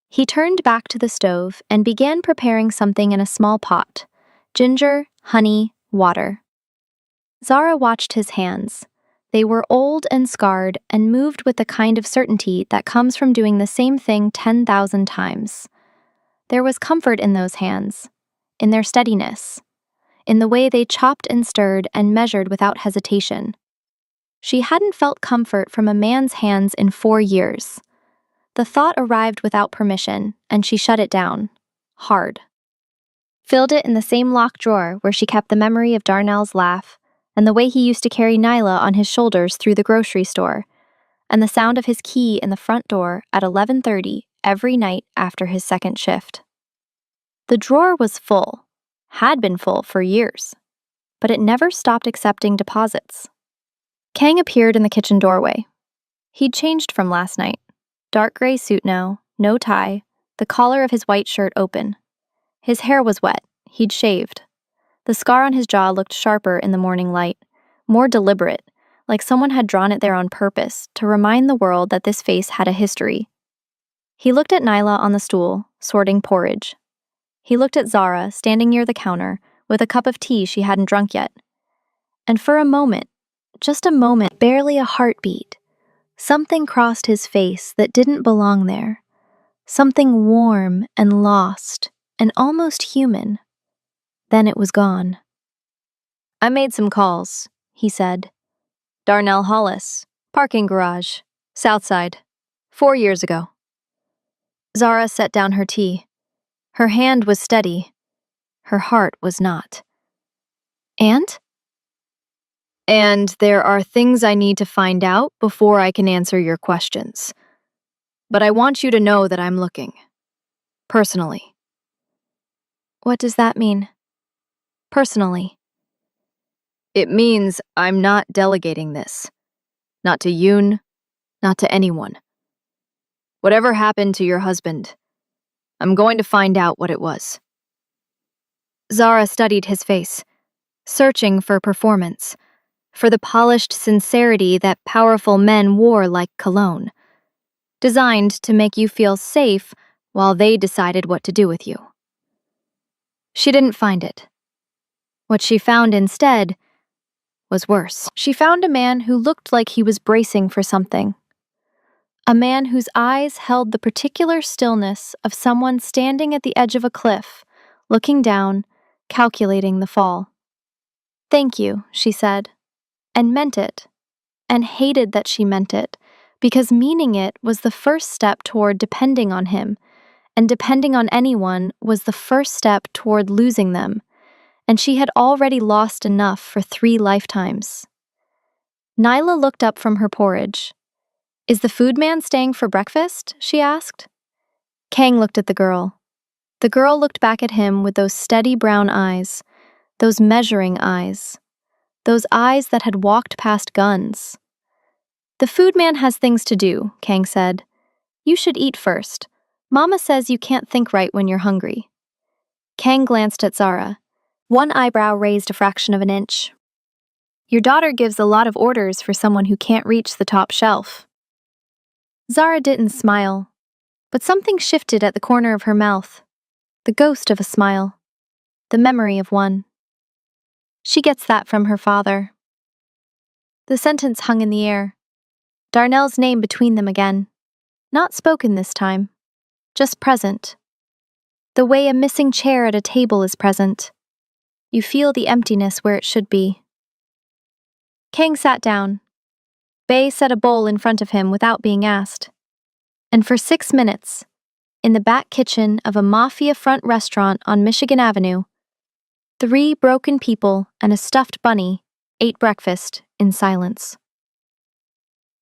He turned back to the stove and began preparing something in a small pot. Ginger, honey, water. Zara watched his hands. They were old and scarred and moved with the kind of certainty that comes from doing the same thing 10,000 times. There was comfort in those hands, in their steadiness, in the way they chopped and stirred and measured without hesitation. She hadn't felt comfort from a man's hands in 4 years. The thought arrived without permission, and she shut it down. Hard. Filled it in the same locked drawer where she kept the memory of Darnell's laugh, and the way he used to carry Nyla on his shoulders through the grocery store, and the sound of his key in the front door at 11:30 every night after his second shift. The drawer was full, had been full for years, but it never stopped accepting deposits. Kang appeared in the kitchen doorway. He'd changed from last night. Dark gray suit now, no tie, the collar of his white shirt open. His hair was wet, he'd shaved. The scar on his jaw looked sharper in the morning light, more deliberate, like someone had drawn it there on purpose to remind the world that this face had a history. He looked at Nyla on the stool, sorting porridge. He looked at Zara, standing near the counter, with a cup of tea she hadn't drunk yet. And for a moment, just a moment, barely a heartbeat, something crossed his face that didn't belong there. Something warm and lost and almost human. Then it was gone. I made some calls, he said. Darnell Hollis, parking garage, Southside, 4 years ago. Zara set down her tea. Her hand was steady. Her heart was not. And? And there are things I need to find out before I can answer your questions. But I want you to know that I'm looking. Personally. What does that mean? Personally. It means I'm not delegating this. Not to Yoon, not to anyone. Whatever happened to your husband, I'm going to find out what it was. Zara studied his face, searching for performance, for the polished sincerity that powerful men wore like cologne, designed to make you feel safe while they decided what to do with you. She didn't find it. What she found instead was worse. She found a man who looked like he was bracing for something. A man whose eyes held the particular stillness of someone standing at the edge of a cliff, looking down, calculating the fall. "Thank you," she said, and meant it, and hated that she meant it, because meaning it was the first step toward depending on him, and depending on anyone was the first step toward losing them, and she had already lost enough for 3 lifetimes. Nyla looked up from her porridge. "Is the food man staying for breakfast?" she asked. Kang looked at the girl. The girl looked back at him with those steady brown eyes, those measuring eyes, those eyes that had walked past guns. "The food man has things to do," Kang said. "You should eat first. Mama says you can't think right when you're hungry." Kang glanced at Zara. One eyebrow raised a fraction of an inch. "Your daughter gives a lot of orders for someone who can't reach the top shelf." Zara didn't smile, but something shifted at the corner of her mouth. The ghost of a smile. The memory of one. "She gets that from her father." The sentence hung in the air. Darnell's name between them again. Not spoken this time. Just present. The way a missing chair at a table is present. You feel the emptiness where it should be. Kang sat down. Bae set a bowl in front of him without being asked. And for 6 minutes, in the back kitchen of a Mafia front restaurant on Michigan Avenue, 3 broken people and a stuffed bunny ate breakfast in silence.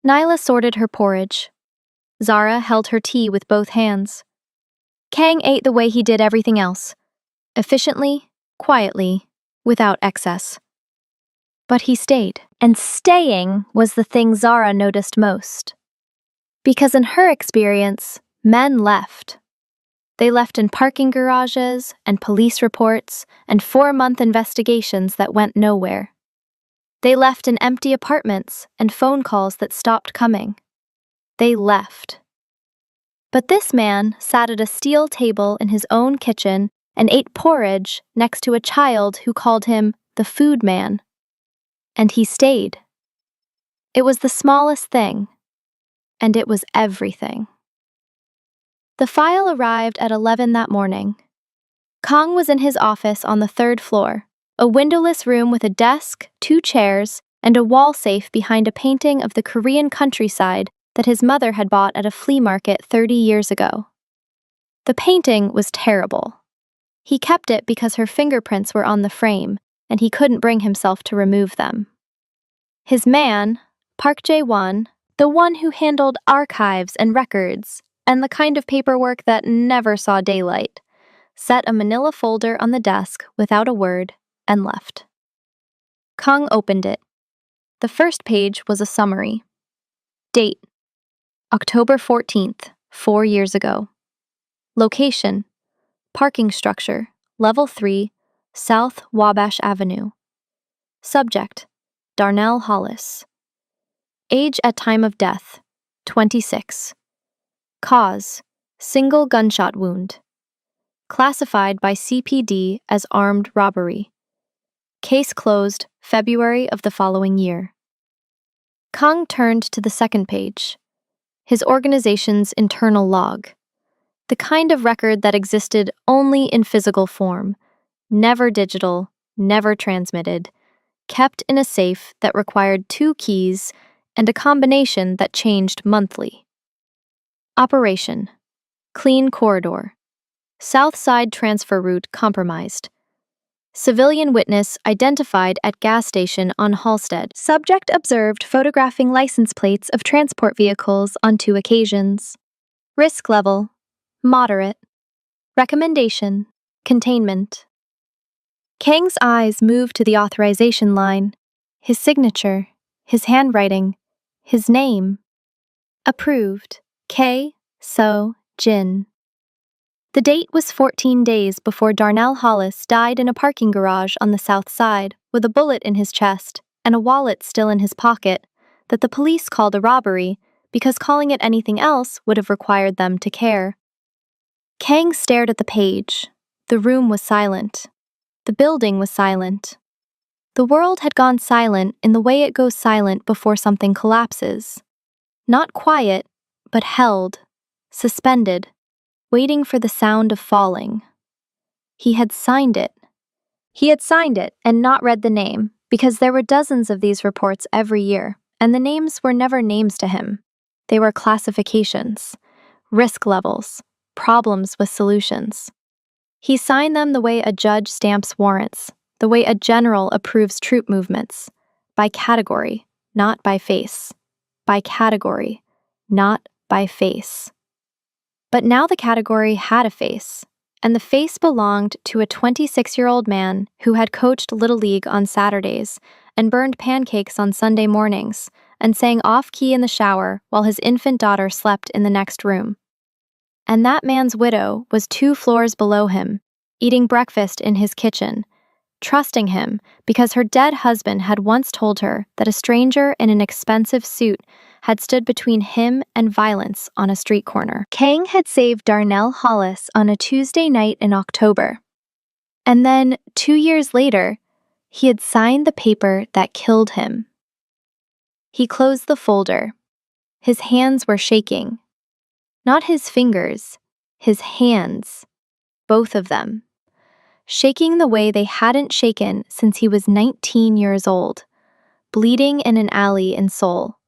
Nyla sorted her porridge. Zara held her tea with both hands. Kang ate the way he did everything else, efficiently, quietly, without excess. But he stayed. And staying was the thing Zara noticed most. Because in her experience, men left. They left in parking garages and police reports and 4-month investigations that went nowhere. They left in empty apartments and phone calls that stopped coming. They left. But this man sat at a steel table in his own kitchen and ate porridge next to a child who called him the food man. And he stayed. It was the smallest thing, and it was everything. The file arrived at 11 that morning. Kang was in his office on the 3rd floor, a windowless room with a desk, 2 chairs, and a wall safe behind a painting of the Korean countryside that his mother had bought at a flea market 30 years ago. The painting was terrible. He kept it because her fingerprints were on the frame, and he couldn't bring himself to remove them. His man, Park Jae-won, the one who handled archives and records, and the kind of paperwork that never saw daylight, set a manila folder on the desk without a word and left. Kang opened it. The first page was a summary. Date: October 14th, 4 years ago. Location: parking structure, level 3, South Wabash Avenue. Subject: Darnell Hollis. Age at time of death: 26. Cause: single gunshot wound. Classified by CPD as armed robbery. Case closed February of the following year. Kang turned to the second page. His organization's internal log. The kind of record that existed only in physical form, never digital, never transmitted, kept in a safe that required 2 keys and a combination that changed monthly. Operation: clean corridor. South side transfer route compromised. Civilian witness identified at gas station on Halstead. Subject observed photographing license plates of transport vehicles on 2 occasions. Risk level: moderate. Recommendation: containment. Kang's eyes moved to the authorization line. His signature, his handwriting, his name. Approved. K. So Jin. The date was 14 days before Darnell Hollis died in a parking garage on the south side with a bullet in his chest and a wallet still in his pocket that the police called a robbery because calling it anything else would have required them to care. Kang stared at the page. The room was silent. The building was silent. The world had gone silent in the way it goes silent before something collapses. Not quiet, but held, suspended, waiting for the sound of falling. He had signed it. He had signed it and not read the name, because there were dozens of these reports every year, and the names were never names to him. They were classifications, risk levels, problems with solutions. He signed them the way a judge stamps warrants, the way a general approves troop movements, by category, not by face. By category, not by face. But now the category had a face, and the face belonged to a 26-year-old man who had coached Little League on Saturdays and burned pancakes on Sunday mornings and sang off-key in the shower while his infant daughter slept in the next room. And that man's widow was 2 floors below him, eating breakfast in his kitchen, trusting him because her dead husband had once told her that a stranger in an expensive suit had stood between him and violence on a street corner. Kang had saved Darnell Hollis on a Tuesday night in October. And then, 2 years later, he had signed the paper that killed him. He closed the folder. His hands were shaking. Not his fingers, his hands. Both of them. Shaking the way they hadn't shaken since he was 19 years old, bleeding in an alley in Seoul,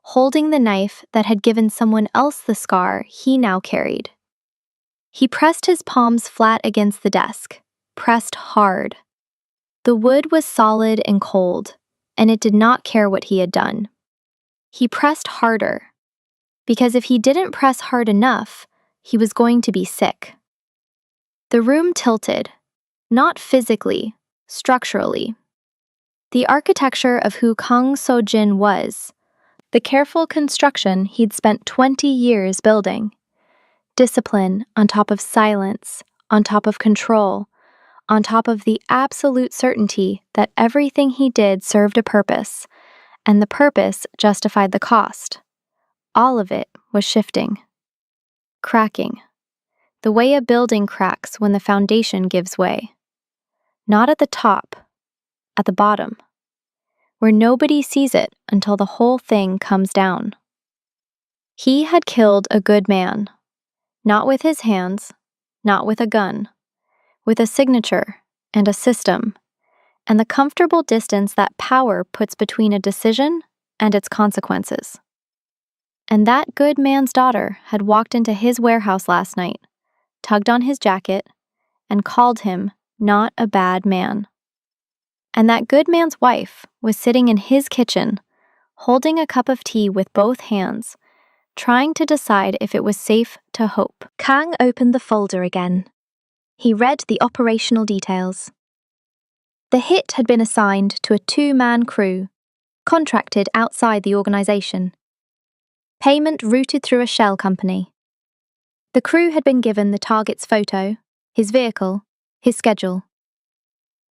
holding the knife that had given someone else the scar he now carried. He pressed his palms flat against the desk, pressed hard. The wood was solid and cold, and it did not care what he had done. He pressed harder, because if he didn't press hard enough, he was going to be sick. The room tilted. Not physically, structurally. The architecture of who Kang So-jin was, the careful construction he'd spent 20 years building. Discipline on top of silence, on top of control, on top of the absolute certainty that everything he did served a purpose, and the purpose justified the cost. All of it was shifting. Cracking. The way a building cracks when the foundation gives way. Not at the top, at the bottom, where nobody sees it until the whole thing comes down. He had killed a good man, not with his hands, not with a gun, with a signature and a system, and the comfortable distance that power puts between a decision and its consequences. And that good man's daughter had walked into his warehouse last night, tugged on his jacket, and called him not a bad man. And that good man's wife was sitting in his kitchen, holding a cup of tea with both hands, trying to decide if it was safe to hope. Kang opened the folder again. He read the operational details. The hit had been assigned to a 2-man crew, contracted outside the organization. Payment routed through a shell company. The crew had been given the target's photo, his vehicle, his schedule.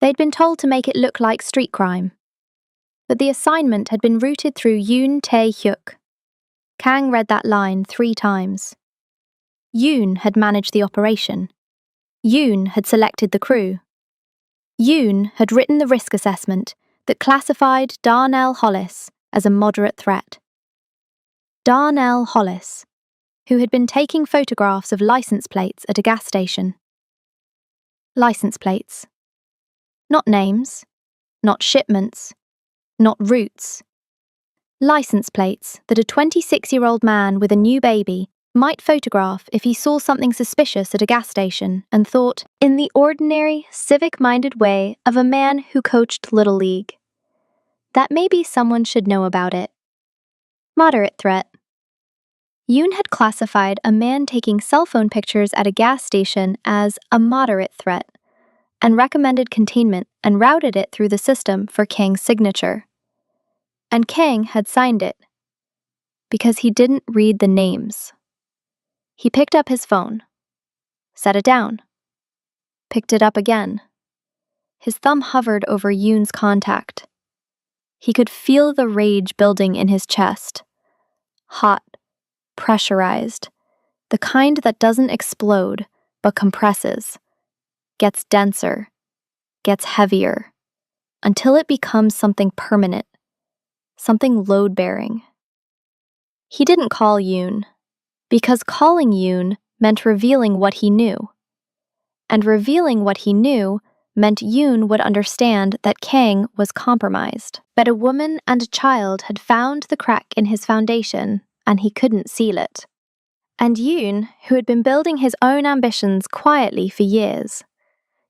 They'd been told to make it look like street crime. But the assignment had been routed through Yoon Tae-hyuk. Kang read that line 3 times. Yoon had managed the operation. Yoon had selected the crew. Yoon had written the risk assessment that classified Darnell Hollis as a moderate threat. Darnell Hollis, who had been taking photographs of license plates at a gas station. License plates. Not names, not shipments, not routes. License plates that a 26-year-old man with a new baby might photograph if he saw something suspicious at a gas station and thought, in the ordinary, civic-minded way of a man who coached Little League, that maybe someone should know about it. Moderate threat. Yoon had classified a man taking cell phone pictures at a gas station as a moderate threat and recommended containment and routed it through the system for Kang's signature. And Kang had signed it because he didn't read the names. He picked up his phone, set it down, picked it up again. His thumb hovered over Yoon's contact. He could feel the rage building in his chest. Hot, pressurized, the kind that doesn't explode but compresses, gets denser, gets heavier, until it becomes something permanent, something load-bearing. He didn't call Yoon, because calling Yoon meant revealing what he knew. And revealing what he knew meant Yoon would understand that Kang was compromised, that a woman and a child had found the crack in his foundation and he couldn't seal it. And Yoon, who had been building his own ambitions quietly for years.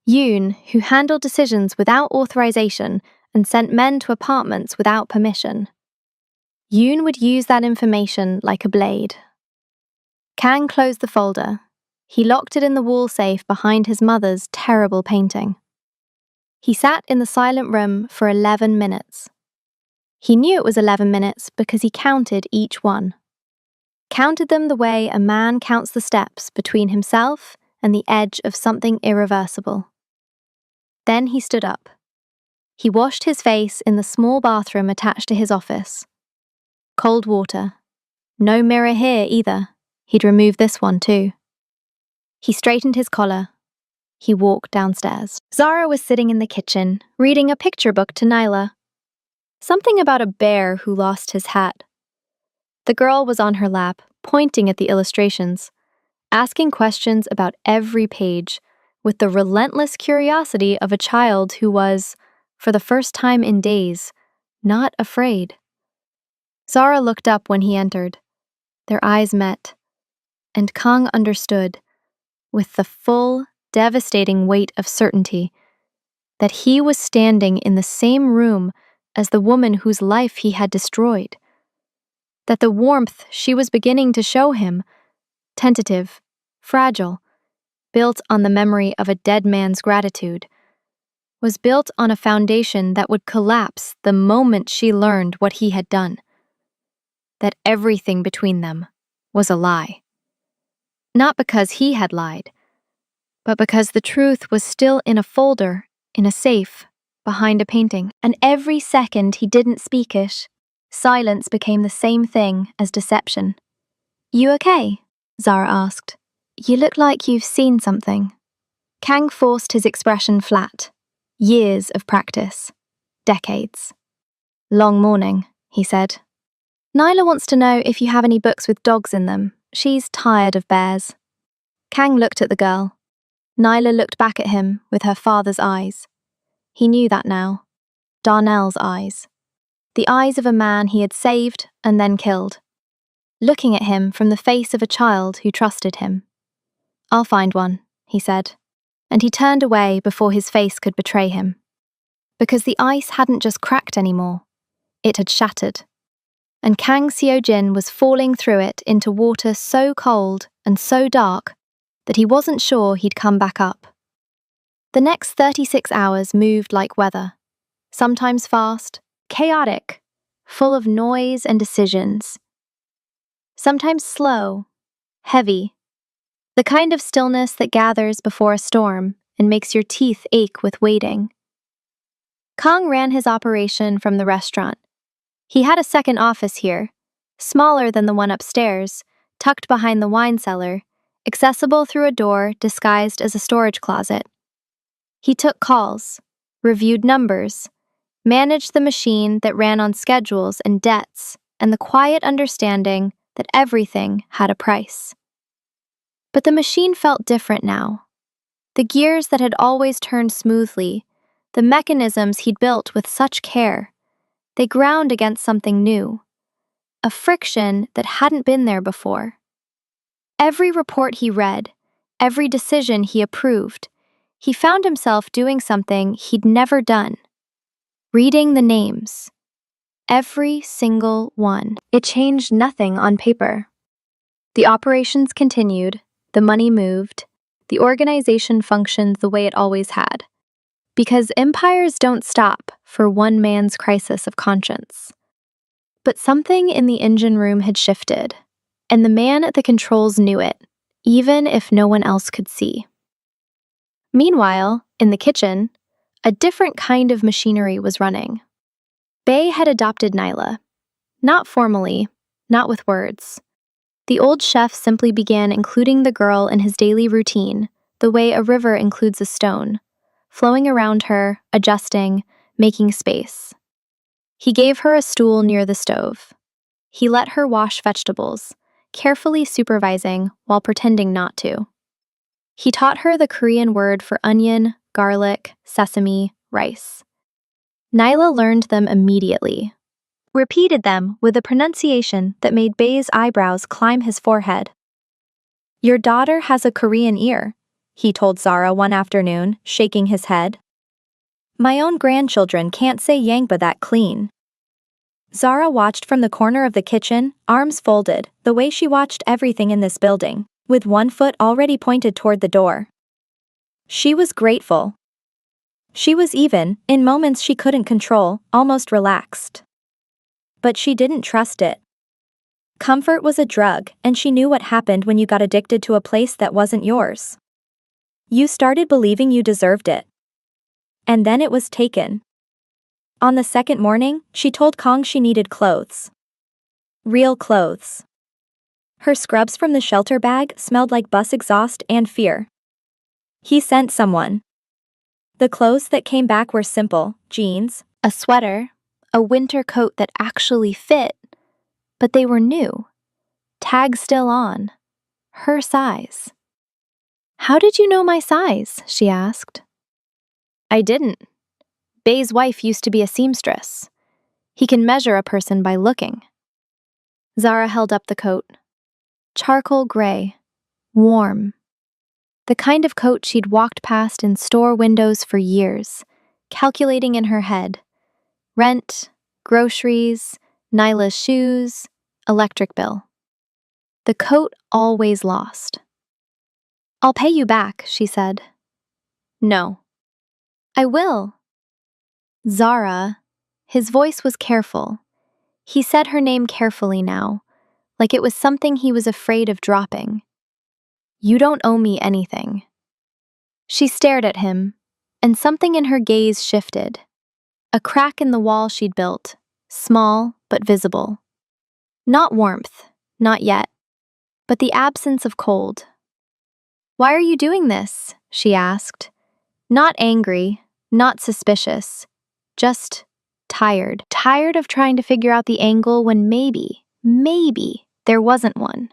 Yoon, who handled decisions without authorization and sent men to apartments without permission. Yoon would use that information like a blade. Kang closed the folder. He locked it in the wall safe behind his mother's terrible painting. He sat in the silent room for 11 minutes. He knew it was 11 minutes because he counted each one. Counted them the way a man counts the steps between himself and the edge of something irreversible. Then he stood up. He washed his face in the small bathroom attached to his office. Cold water. No mirror here either. He'd removed this one too. He straightened his collar. He walked downstairs. Zara was sitting in the kitchen, reading a picture book to Nyla. Something about a bear who lost his hat. The girl was on her lap, pointing at the illustrations, asking questions about every page, with the relentless curiosity of a child who was, for the first time in days, not afraid. Zara looked up when he entered. Their eyes met, and Kang understood, with the full, devastating weight of certainty, that he was standing in the same room as the woman whose life he had destroyed. That the warmth she was beginning to show him, tentative, fragile, built on the memory of a dead man's gratitude, was built on a foundation that would collapse the moment she learned what he had done. That everything between them was a lie. Not because he had lied, but because the truth was still in a folder, in a safe, behind a painting. And every second he didn't speak it, silence became the same thing as deception. "You okay?" Zara asked. "You look like you've seen something." Kang forced his expression flat. Years of practice. Decades. "Long morning," he said. "Nyla wants to know if you have any books with dogs in them. She's tired of bears." Kang looked at the girl. Nyla looked back at him with her father's eyes. He knew that now. Darnell's eyes. The eyes of a man he had saved and then killed. Looking at him from the face of a child who trusted him. "I'll find one," he said, and he turned away before his face could betray him. Because the ice hadn't just cracked anymore. It had shattered. And Kang Seo-jin was falling through it into water so cold and so dark that he wasn't sure he'd come back up. The next 36 hours moved like weather, sometimes fast, chaotic, full of noise and decisions. Sometimes slow, heavy, the kind of stillness that gathers before a storm and makes your teeth ache with waiting. Kang ran his operation from the restaurant. He had a second office here, smaller than the one upstairs, tucked behind the wine cellar, accessible through a door disguised as a storage closet. He took calls, reviewed numbers, managed the machine that ran on schedules and debts, and the quiet understanding that everything had a price. But the machine felt different now. The gears that had always turned smoothly, the mechanisms he'd built with such care, they ground against something new, a friction that hadn't been there before. Every report he read, every decision he approved, he found himself doing something he'd never done. Reading the names. Every single one. It changed nothing on paper. The operations continued, the money moved, the organization functioned the way it always had. Because empires don't stop for one man's crisis of conscience. But something in the engine room had shifted, and the man at the controls knew it, even if no one else could see. Meanwhile, in the kitchen, a different kind of machinery was running. Bay had adopted Nyla. Not formally, not with words. The old chef simply began including the girl in his daily routine, the way a river includes a stone, flowing around her, adjusting, making space. He gave her a stool near the stove. He let her wash vegetables, carefully supervising while pretending not to. He taught her the Korean word for onion, garlic, sesame, rice. Nyla learned them immediately, repeated them with a pronunciation that made Bay's eyebrows climb his forehead. "Your daughter has a Korean ear," he told Zara one afternoon, shaking his head. "My own grandchildren can't say Yangba that clean." Zara watched from the corner of the kitchen, arms folded, the way she watched everything in this building, with one foot already pointed toward the door. She was grateful. She was even, in moments she couldn't control, almost relaxed. But she didn't trust it. Comfort was a drug, and she knew what happened when you got addicted to a place that wasn't yours. You started believing you deserved it. And then it was taken. On the second morning, she told Kong she needed clothes. Real clothes. Her scrubs from the shelter bag smelled like bus exhaust and fear. He sent someone. The clothes that came back were simple: jeans, a sweater, a winter coat that actually fit, but they were new. Tag still on. Her size. "How did you know my size?" she asked. "I didn't. Bay's wife used to be a seamstress. He can measure a person by looking." Zara held up the coat. Charcoal gray. Warm. The kind of coat she'd walked past in store windows for years, calculating in her head. Rent, groceries, Nyla's shoes, electric bill. The coat always lost. "I'll pay you back," she said. "No." "I will." Zara. His voice was careful. He said her name carefully now, like it was something he was afraid of dropping. "You don't owe me anything." She stared at him, and something in her gaze shifted. A crack in the wall she'd built, small but visible. Not warmth, not yet, but the absence of cold. "Why are you doing this?" she asked. Not angry, not suspicious, just tired. Tired of trying to figure out the angle when maybe, there wasn't one.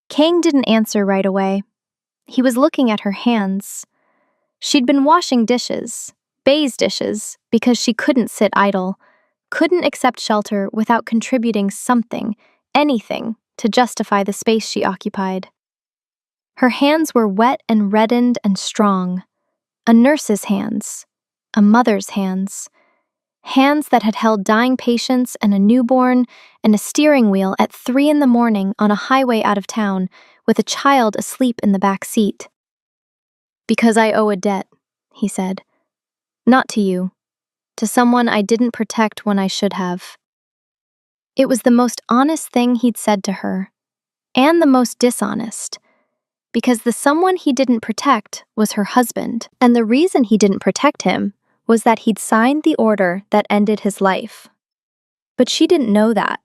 Kang didn't answer right away. He was looking at her hands. She'd been washing dishes, Bay's dishes, because she couldn't sit idle, couldn't accept shelter without contributing something, anything, to justify the space she occupied. Her hands were wet and reddened and strong. A nurse's hands, a mother's hands. Hands that had held dying patients and a newborn and a steering wheel at 3 a.m. on a highway out of town with a child asleep in the back seat. "Because I owe a debt," he said. "Not to you. To someone I didn't protect when I should have." It was the most honest thing he'd said to her, and the most dishonest, because the someone he didn't protect was her husband, and the reason he didn't protect him was that he'd signed the order that ended his life. But she didn't know that,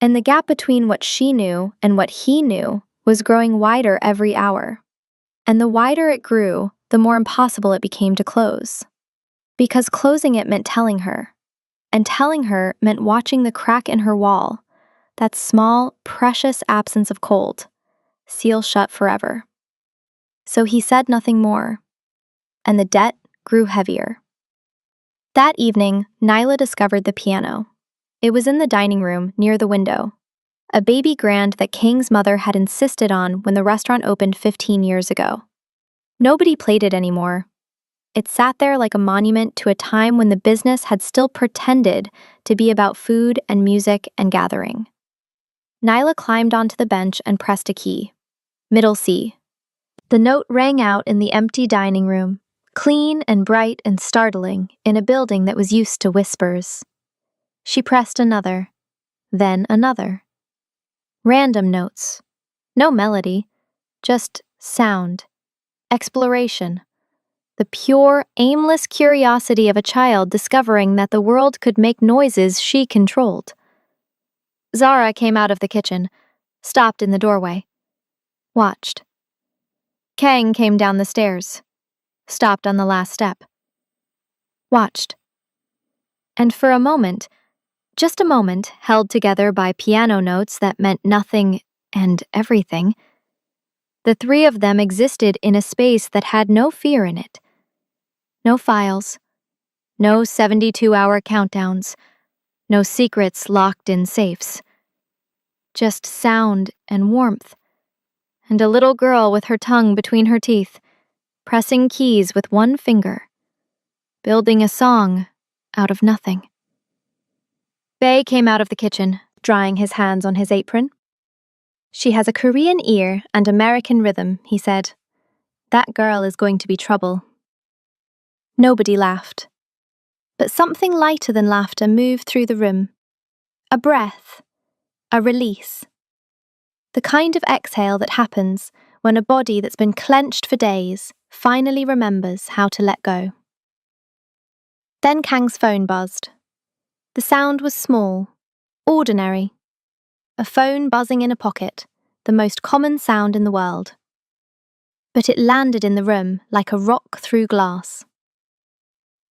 and the gap between what she knew and what he knew was growing wider every hour. And the wider it grew, the more impossible it became to close. Because closing it meant telling her, and telling her meant watching the crack in her wall, that small, precious absence of cold, seal shut forever. So he said nothing more, and the debt grew heavier. That evening, Nyla discovered the piano. It was in the dining room, near the window. a baby grand that Kang's mother had insisted on when the restaurant opened 15 years ago. Nobody played it anymore. It sat there like a monument to a time when the business had still pretended to be about food and music and gathering. Nyla climbed onto the bench and pressed a key. Middle C. The note rang out in the empty dining room, clean and bright and startling in a building that was used to whispers. She pressed another, then another. Random notes. No melody, just sound. Exploration. The pure, aimless curiosity of a child discovering that the world could make noises she controlled. Zara came out of the kitchen, stopped in the doorway. Watched. Kang came down the stairs, stopped on the last step. Watched. And for a moment, just a moment, held together by piano notes that meant nothing and everything, the three of them existed in a space that had no fear in it. No files, no 72-hour countdowns, no secrets locked in safes. Just sound and warmth, and a little girl with her tongue between her teeth, pressing keys with one finger, building a song out of nothing. Bae came out of the kitchen, drying his hands on his apron. She has a Korean ear and American rhythm, he said. That girl is going to be trouble. Nobody laughed. But something lighter than laughter moved through the room. A breath. A release. The kind of exhale that happens when a body that's been clenched for days finally remembers how to let go. Then Kang's phone buzzed. The sound was small, ordinary. A phone buzzing in a pocket, the most common sound in the world. But it landed in the room like a rock through glass.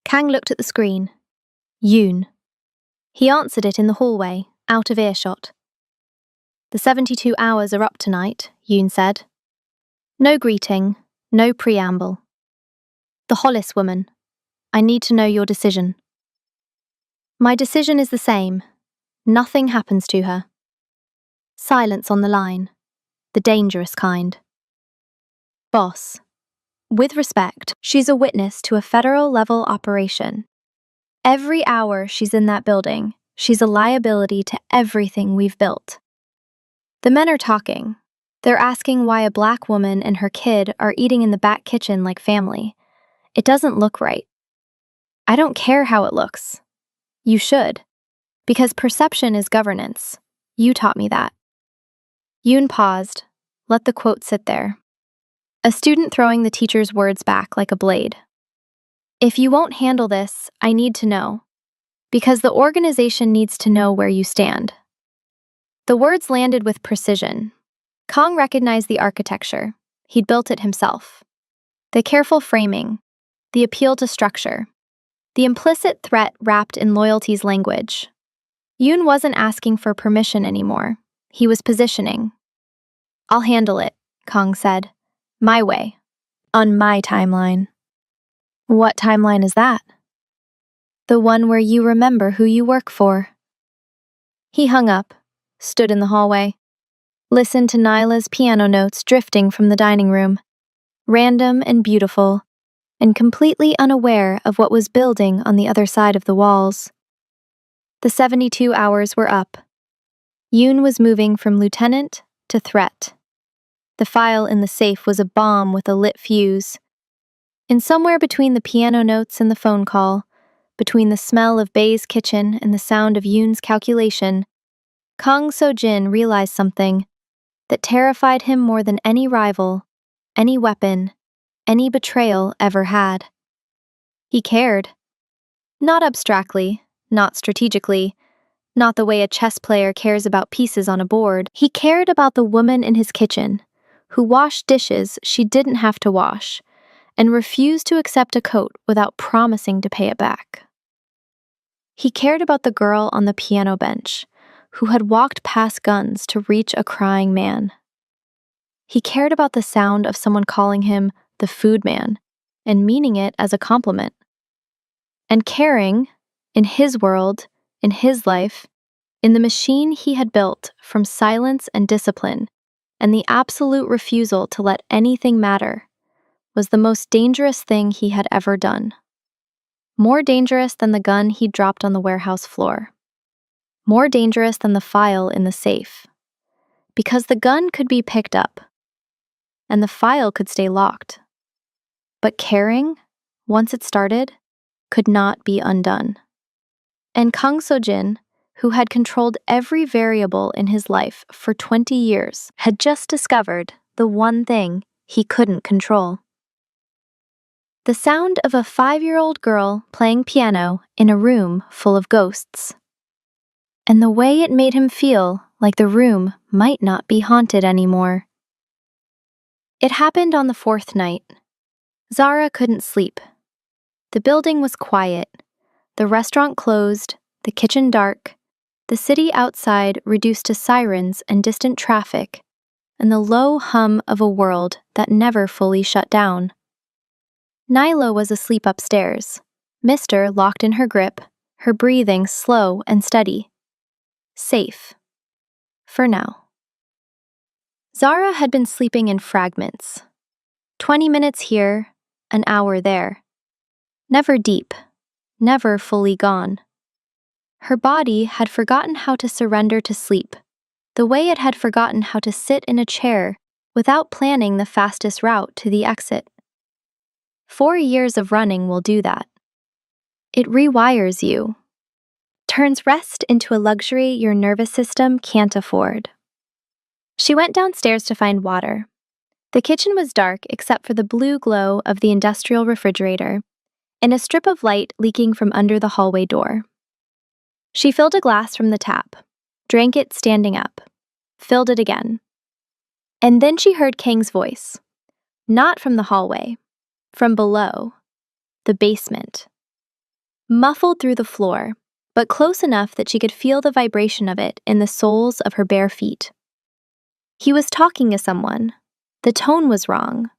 Kang looked at the screen. Yoon. He answered it in the hallway, out of earshot. The 72 hours are up tonight, Yoon said. No greeting, no preamble. The Hollis woman. I need to know your decision. My decision is the same. Nothing happens to her. Silence on the line. The dangerous kind. Boss. With respect, she's a witness to a federal-level operation. Every hour she's in that building, she's a liability to everything we've built. The men are talking. They're asking why a black woman and her kid are eating in the back kitchen like family. It doesn't look right. I don't care how it looks. You should. Because perception is governance. You taught me that. Yoon paused. Let the quote sit there. A student throwing the teacher's words back like a blade. If you won't handle this, I need to know. Because the organization needs to know where you stand. The words landed with precision. Kang recognized the architecture. He'd built it himself. The careful framing. The appeal to structure. The implicit threat wrapped in loyalty's language. Yoon wasn't asking for permission anymore. He was positioning. I'll handle it, Kang said. My way. On my timeline. What timeline is that? The one where you remember who you work for. He hung up, stood in the hallway, listened to Nyla's piano notes drifting from the dining room, random and beautiful, and completely unaware of what was building on the other side of the walls. The 72 hours were up. Yoon was moving from lieutenant to threat. The file in the safe was a bomb with a lit fuse. And somewhere between the piano notes and the phone call, between the smell of Bae's kitchen and the sound of Yoon's calculation, Kang So-jin realized something that terrified him more than any rival, any weapon, any betrayal ever had. He cared. Not abstractly, not strategically, not the way a chess player cares about pieces on a board. He cared about the woman in his kitchen, who washed dishes she didn't have to wash, and refused to accept a coat without promising to pay it back. He cared about the girl on the piano bench, who had walked past guns to reach a crying man. He cared about the sound of someone calling him the food man, and meaning it as a compliment. And caring, in his world, in his life, in the machine he had built from silence and discipline, and the absolute refusal to let anything matter, was the most dangerous thing he had ever done. More dangerous than the gun he'd dropped on the warehouse floor. More dangerous than the file in the safe. Because the gun could be picked up, and the file could stay locked. But caring, once it started, could not be undone. And Kang So-jin, who had controlled every variable in his life for 20 years, had just discovered the one thing he couldn't control. The sound of a 5-year-old girl playing piano in a room full of ghosts. And the way it made him feel like the room might not be haunted anymore. It happened on the 4th night. Zara couldn't sleep. The building was quiet, the restaurant closed, the kitchen dark, the city outside reduced to sirens and distant traffic, and the low hum of a world that never fully shut down. Nyla was asleep upstairs, Mister locked in her grip, her breathing slow and steady. Safe. For now. Zara had been sleeping in fragments. 20 minutes here, an hour there. Never deep, never fully gone. Her body had forgotten how to surrender to sleep, the way it had forgotten how to sit in a chair without planning the fastest route to the exit. 4 years of running will do that. It rewires you. Turns rest into a luxury your nervous system can't afford. She went downstairs to find water. The kitchen was dark except for the blue glow of the industrial refrigerator and a strip of light leaking from under the hallway door. She filled a glass from the tap, drank it standing up, filled it again. And then she heard Kang's voice, not from the hallway, from below, the basement. Muffled through the floor, but close enough that she could feel the vibration of it in the soles of her bare feet. He was talking to someone. The tone was wrong.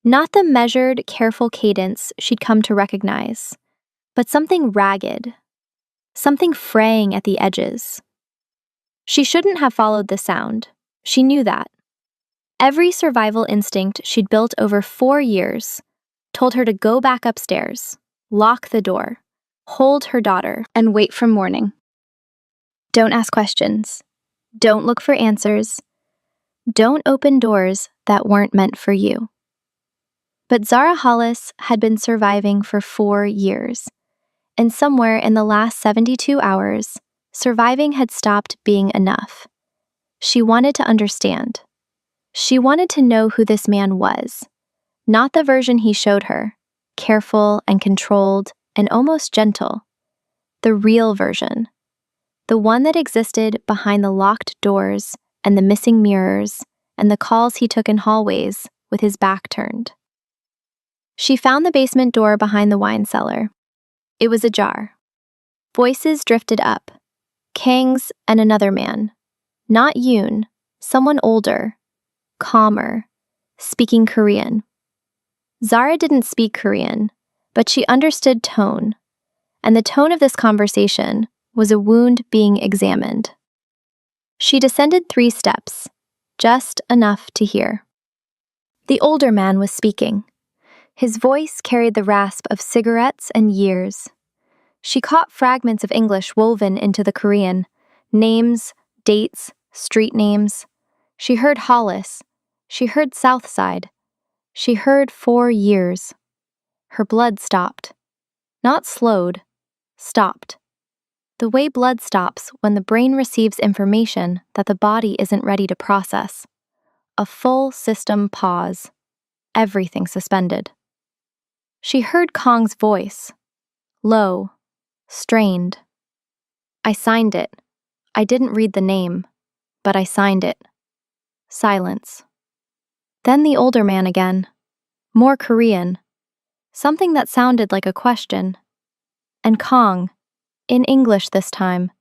Not the measured, careful cadence she'd come to recognize, but something ragged, something fraying at the edges. She shouldn't have followed the sound. She knew that. Every survival instinct she'd built over 4 years told her to go back upstairs, lock the door, hold her daughter, and wait for morning. Don't ask questions. Don't look for answers. Don't open doors that weren't meant for you. But Zara Hollis had been surviving for 4 years, and somewhere in the last 72 hours, surviving had stopped being enough. She wanted to understand. She wanted to know who this man was, not the version he showed her, careful and controlled and almost gentle. The real version. The one that existed behind the locked doors and the missing mirrors and the calls he took in hallways with his back turned. She found the basement door behind the wine cellar. It was ajar. Voices drifted up. Kang's and another man. Not Yoon, someone older, calmer, speaking Korean. Zara didn't speak Korean, but she understood tone, and the tone of this conversation was a wound being examined. She descended 3 steps, just enough to hear. The older man was speaking. His voice carried the rasp of cigarettes and years. She caught fragments of English woven into the Korean, names, dates, street names. She heard Hollis. She heard Southside. She heard 4 years. Her blood stopped. Not slowed, stopped. The way blood stops when the brain receives information that the body isn't ready to process. A full system pause. Everything suspended. She heard Kang's voice. Low. Strained. I signed it. I didn't read the name, but I signed it. Silence. Then the older man again. More Korean. Something that sounded like a question. And Kang, in English this time,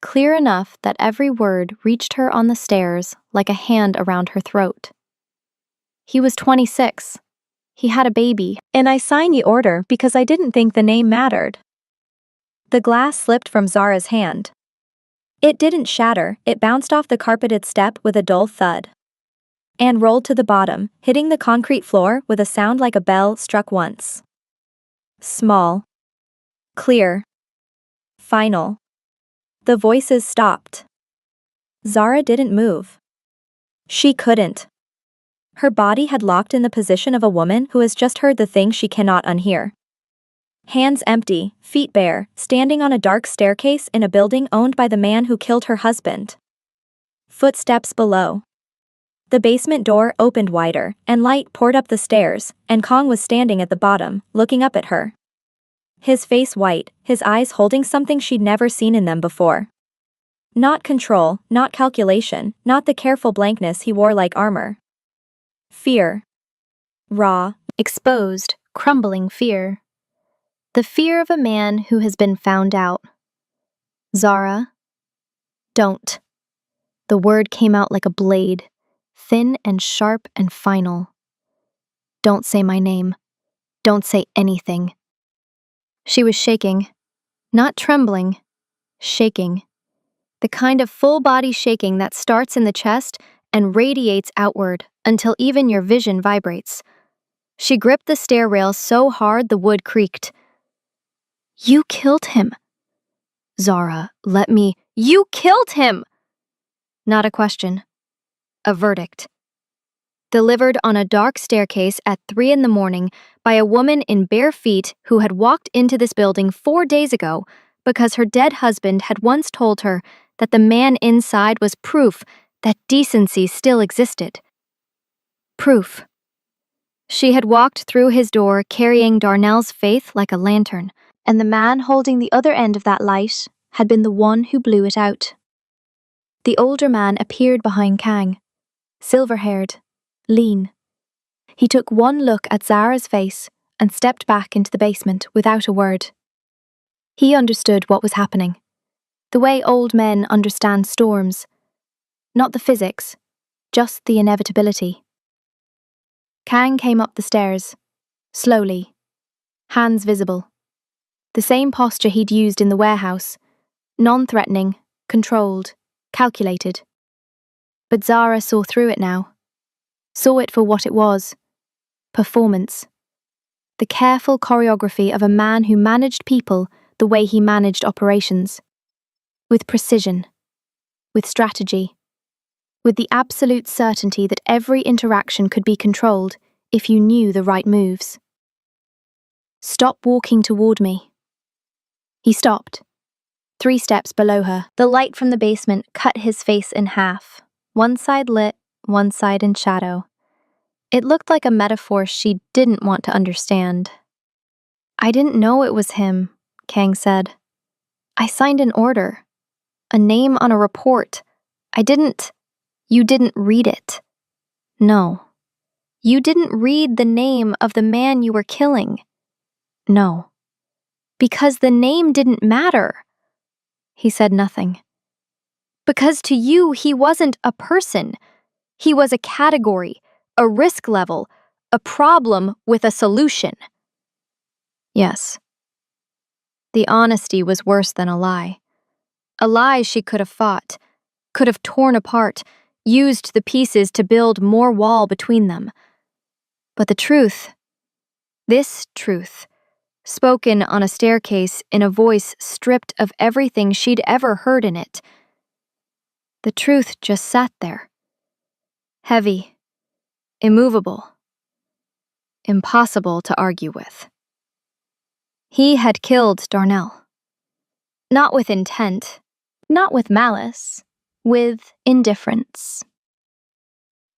clear enough that every word reached her on the stairs like a hand around her throat. He was 26. He had a baby, and I signed the order because I didn't think the name mattered. The glass slipped from Zara's hand. It didn't shatter, it bounced off the carpeted step with a dull thud. And rolled to the bottom, hitting the concrete floor with a sound like a bell struck once. Small. Clear. Final. The voices stopped. Zara didn't move. She couldn't. Her body had locked in the position of a woman who has just heard the thing she cannot unhear. Hands empty, feet bare, standing on a dark staircase in a building owned by the man who killed her husband. Footsteps below. The basement door opened wider, and light poured up the stairs, and Kong was standing at the bottom, looking up at her. His face white, his eyes holding something she'd never seen in them before. Not control, not calculation, not the careful blankness he wore like armor. Fear. Raw, exposed, crumbling fear. The fear of a man who has been found out. Zara. Don't. The word came out like a blade, thin and sharp and final. Don't say my name. Don't say anything. She was shaking. Not trembling. Shaking. The kind of full-body shaking that starts in the chest and radiates outward until even your vision vibrates. She gripped the stair rail so hard the wood creaked. You killed him. Zara, let me. You killed him! Not a question. A verdict. Delivered on a dark staircase at 3 a.m. by a woman in bare feet who had walked into this building 4 days ago because her dead husband had once told her that the man inside was proof that decency still existed. Proof. She had walked through his door carrying Darnell's faith like a lantern, and the man holding the other end of that light had been the one who blew it out. The older man appeared behind Kang, silver-haired, lean. He took one look at Zara's face and stepped back into the basement without a word. He understood what was happening. The way old men understand storms. Not the physics, just the inevitability. Kang came up the stairs, slowly, hands visible. The same posture he'd used in the warehouse, non-threatening, controlled, calculated. But Zara saw through it now. Saw it for what it was. Performance. The careful choreography of a man who managed people the way he managed operations. With precision. With strategy. With the absolute certainty that every interaction could be controlled if you knew the right moves. Stop walking toward me. He stopped. 3 steps below her. The light from the basement cut his face in half. One side lit, one side in shadow. It looked like a metaphor she didn't want to understand. I didn't know it was him, Kang said. I signed an order. A name on a report. You didn't read it. No. You didn't read the name of the man you were killing. No. Because the name didn't matter. He said nothing. Because to you, he wasn't a person. He was a category, a risk level, a problem with a solution. Yes. The honesty was worse than a lie. A lie she could have fought, could have torn apart, used the pieces to build more wall between them. But the truth, this truth, spoken on a staircase in a voice stripped of everything she'd ever heard in it, the truth just sat there. Heavy, immovable, impossible to argue with. He had killed Darnell. Not with intent, not with malice, with indifference.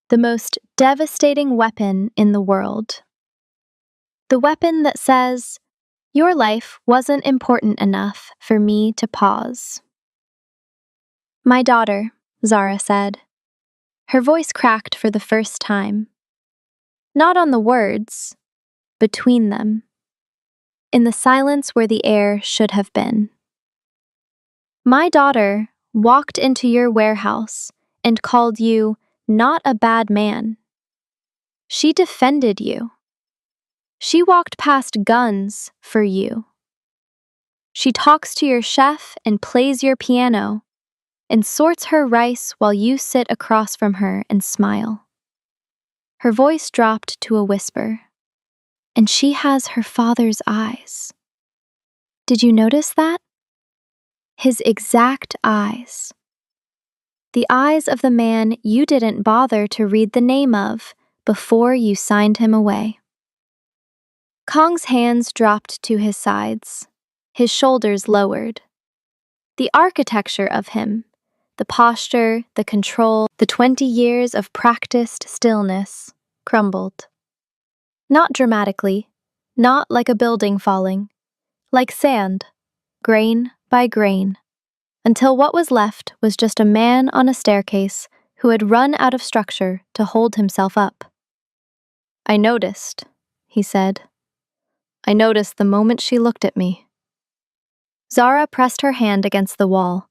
The most devastating weapon in the world. The weapon that says, your life wasn't important enough for me to pause. My daughter, Zara said. Her voice cracked for the first time. Not on the words, between them. In the silence where the air should have been. My daughter walked into your warehouse and called you not a bad man. She defended you. She walked past guns for you. She talks to your chef and plays your piano. and sorts her rice while you sit across from her and smile. Her voice dropped to a whisper. And she has her father's eyes. Did you notice that? His exact eyes. The eyes of the man you didn't bother to read the name of before you signed him away. Kong's hands dropped to his sides, his shoulders lowered. The architecture of him, the posture, the control, the 20 years of practiced stillness, crumbled. Not dramatically, not like a building falling, like sand, grain by grain, until what was left was just a man on a staircase who had run out of structure to hold himself up. "I noticed," he said. "I noticed the moment she looked at me." Zara pressed her hand against the wall.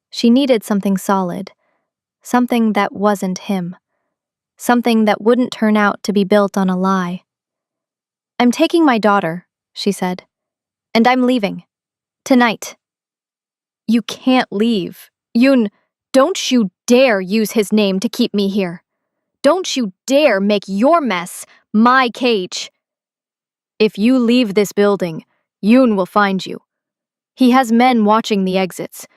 She needed something solid, something that wasn't him, something that wouldn't turn out to be built on a lie. "I'm taking my daughter," she said, "and I'm leaving. Tonight." "You can't leave. Yoon, don't you dare use his name to keep me here. Don't you dare make your mess my cage. If you leave this building, Yoon will find you. He has men watching the exits.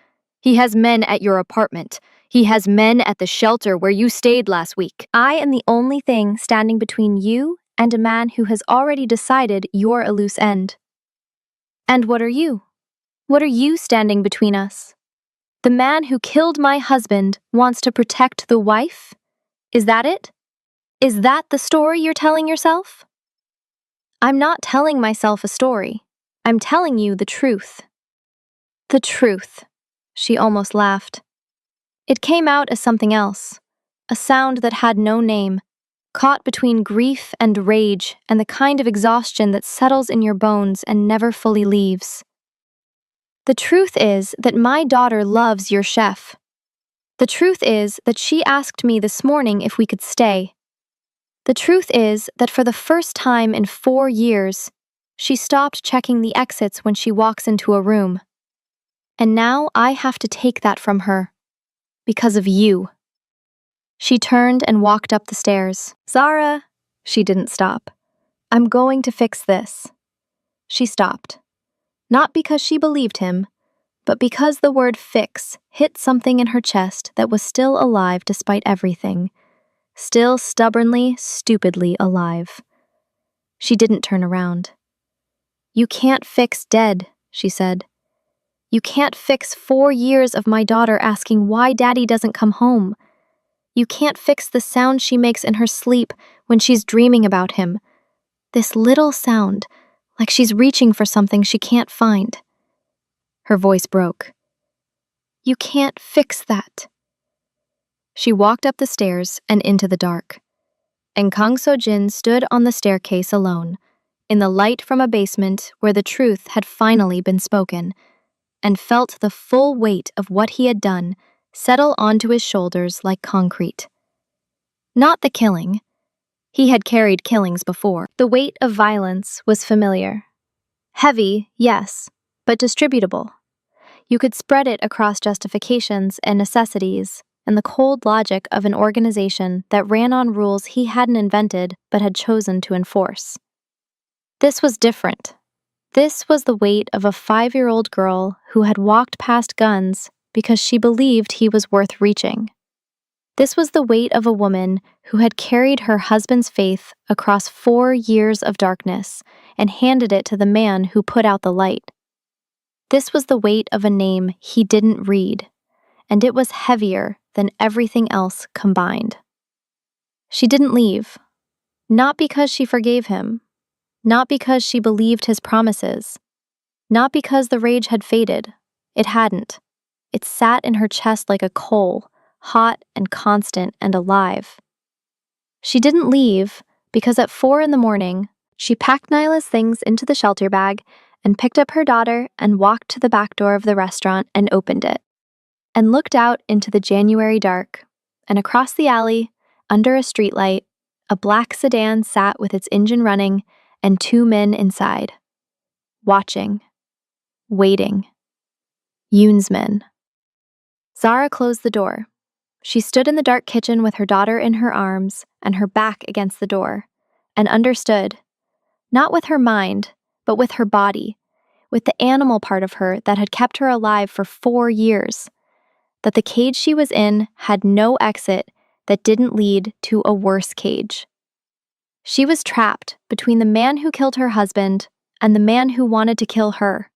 He has men at your apartment. He has men at the shelter where you stayed last week. I am the only thing standing between you and a man who has already decided you're a loose end. And what are you? What are you standing between us? The man who killed my husband wants to protect the wife? Is that it? Is that the story you're telling yourself?" "I'm not telling myself a story. I'm telling you the truth." "The truth," she almost laughed. It came out as something else, a sound that had no name, caught between grief and rage and the kind of exhaustion that settles in your bones and never fully leaves. "The truth is that my daughter loves your chef. The truth is that she asked me this morning if we could stay. The truth is that for the first time in 4 years, she stopped checking the exits when she walks into a room. And now I have to take that from her. Because of you." She turned and walked up the stairs. "Zara," she didn't stop. "I'm going to fix this." She stopped. Not because she believed him, but because the word fix hit something in her chest that was still alive despite everything. Still stubbornly, stupidly alive. She didn't turn around. "You can't fix dead," she said. "You can't fix 4 years of my daughter asking why Daddy doesn't come home. You can't fix the sound she makes in her sleep when she's dreaming about him. This little sound, like she's reaching for something she can't find." Her voice broke. "You can't fix that." She walked up the stairs and into the dark. And Kang So-jin stood on the staircase alone, in the light from a basement where the truth had finally been spoken, and felt the full weight of what he had done settle onto his shoulders like concrete. Not the killing. He had carried killings before. The weight of violence was familiar. Heavy, yes, but distributable. You could spread it across justifications and necessities and the cold logic of an organization that ran on rules he hadn't invented but had chosen to enforce. This was different. This was the weight of a 5-year-old girl who had walked past guns because she believed he was worth reaching. This was the weight of a woman who had carried her husband's faith across 4 years of darkness and handed it to the man who put out the light. This was the weight of a name he didn't read, and it was heavier than everything else combined. She didn't leave, not because she forgave him, not because she believed his promises, not because the rage had faded. It hadn't. It sat in her chest like a coal, hot and constant and alive. She didn't leave because at 4 a.m, she packed Nyla's things into the shelter bag and picked up her daughter and walked to the back door of the restaurant and opened it, and looked out into the January dark, and across the alley, under a streetlight, a black sedan sat with its engine running and 2 men inside, watching, waiting. Yoon's men. Zara closed the door. She stood in the dark kitchen with her daughter in her arms and her back against the door, and understood, not with her mind, but with her body, with the animal part of her that had kept her alive for 4 years, that the cage she was in had no exit that didn't lead to a worse cage. She was trapped between the man who killed her husband and the man who wanted to kill her.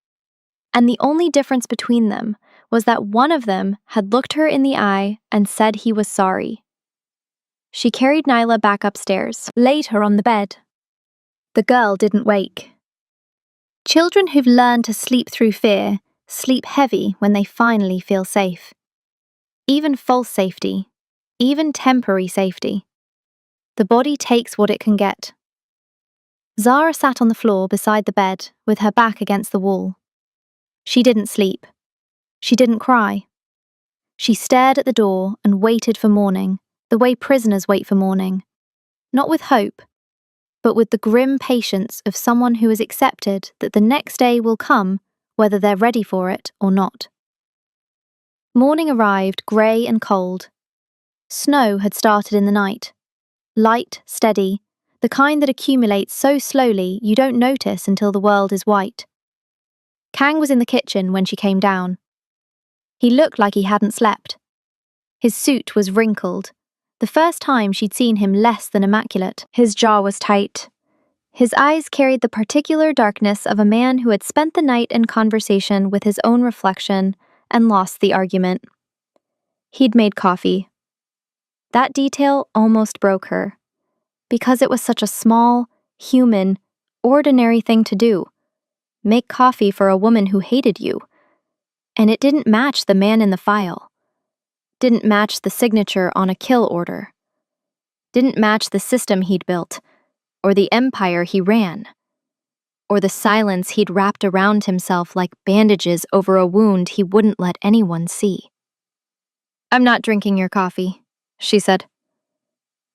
And the only difference between them was that one of them had looked her in the eye and said he was sorry. She carried Nyla back upstairs, laid her on the bed. The girl didn't wake. Children who've learned to sleep through fear sleep heavy when they finally feel safe. Even false safety, even temporary safety. The body takes what it can get. Zara sat on the floor beside the bed with her back against the wall. She didn't sleep. She didn't cry. She stared at the door and waited for morning, the way prisoners wait for morning. Not with hope, but with the grim patience of someone who has accepted that the next day will come whether they're ready for it or not. Morning arrived grey and cold. Snow had started in the night. Light, steady, the kind that accumulates so slowly you don't notice until the world is white. Kang was in the kitchen when she came down. He looked like he hadn't slept. His suit was wrinkled, the first time she'd seen him less than immaculate. His jaw was tight. His eyes carried the particular darkness of a man who had spent the night in conversation with his own reflection and lost the argument. He'd made coffee. That detail almost broke her, because it was such a small, human, ordinary thing to do. Make coffee for a woman who hated you. And it didn't match the man in the file. Didn't match the signature on a kill order. Didn't match the system he'd built, or the empire he ran, or the silence he'd wrapped around himself like bandages over a wound he wouldn't let anyone see. "I'm not drinking your coffee," she said.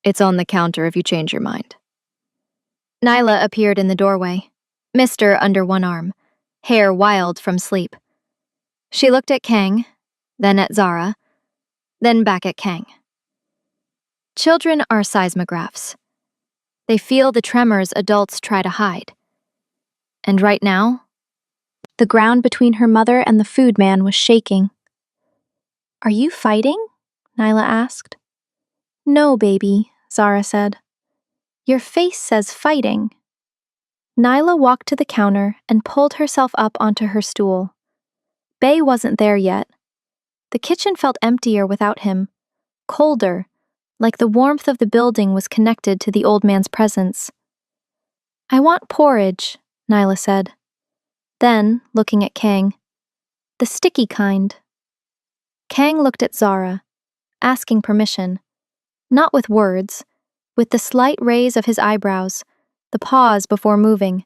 "It's on the counter if you change your mind." Nyla appeared in the doorway, mister under one arm, hair wild from sleep. She looked at Kang, then at Zara, then back at Kang. Children are seismographs. They feel the tremors adults try to hide. And right now, the ground between her mother and the food man was shaking. "Are you fighting?" Nyla asked. "No, baby," Zara said. "Your face says fighting." Nyla walked to the counter and pulled herself up onto her stool. Bay wasn't there yet. The kitchen felt emptier without him, colder, like the warmth of the building was connected to the old man's presence. "I want porridge," Nyla said. Then, looking at Kang, "The sticky kind." Kang looked at Zara, asking permission, not with words, with the slight raise of his eyebrows, the pause before moving.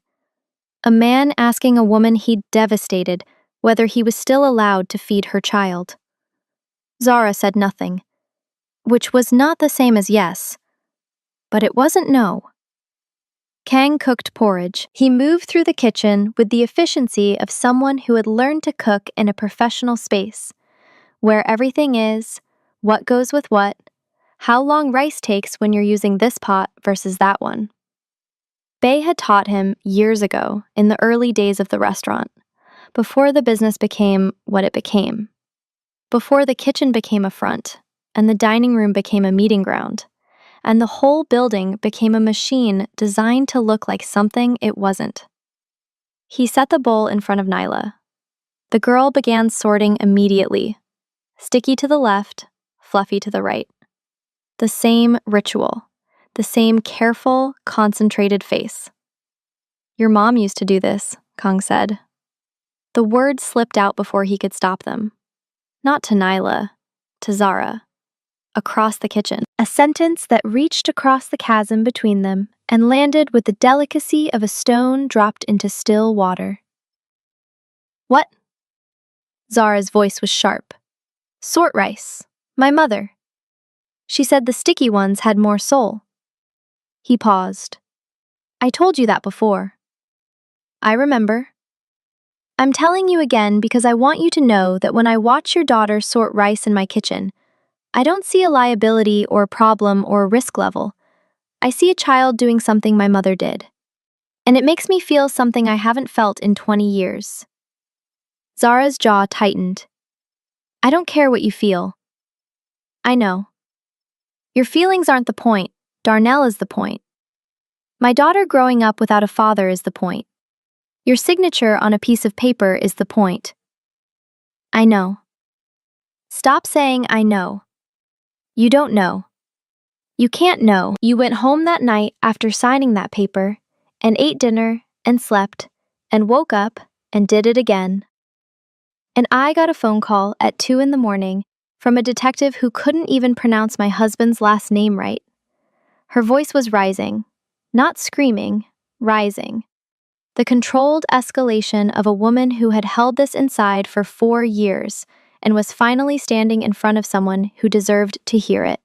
A man asking a woman he'd devastated whether he was still allowed to feed her child. Zara said nothing, which was not the same as yes, but it wasn't no. Kang cooked porridge. He moved through the kitchen with the efficiency of someone who had learned to cook in a professional space, where everything is, what goes with what, how long rice takes when you're using this pot versus that one. Bay had taught him years ago in the early days of the restaurant, before the business became what it became. Before the kitchen became a front, and the dining room became a meeting ground, and the whole building became a machine designed to look like something it wasn't. He set the bowl in front of Nyla. The girl began sorting immediately, sticky to the left, fluffy to the right. The same ritual, the same careful, concentrated face. "Your mom used to do this," Kang said. The words slipped out before he could stop them. Not to Nyla, to Zara. Across the kitchen. A sentence that reached across the chasm between them and landed with the delicacy of a stone dropped into still water. "What?" Zara's voice was sharp. "Sort rice. My mother. She said the sticky ones had more soul." He paused. "I told you that before." "I remember." I'm telling you again because I want you to know that when I watch your daughter sort rice in my kitchen, I don't see a liability or a problem or a risk level. I see a child doing something my mother did. And it makes me feel something I haven't felt in 20 years. Zara's jaw tightened. I don't care what you feel. I know. Your feelings aren't the point. Darnell is the point. My daughter growing up without a father is the point. Your signature on a piece of paper is the point. I know. Stop saying I know. You don't know. You can't know. You went home that night after signing that paper and ate dinner and slept and woke up and did it again. And I got a phone call at 2 in the morning from a detective who couldn't even pronounce my husband's last name right. Her voice was rising, not screaming, rising. The controlled escalation of a woman who had held this inside for 4 years and was finally standing in front of someone who deserved to hear it.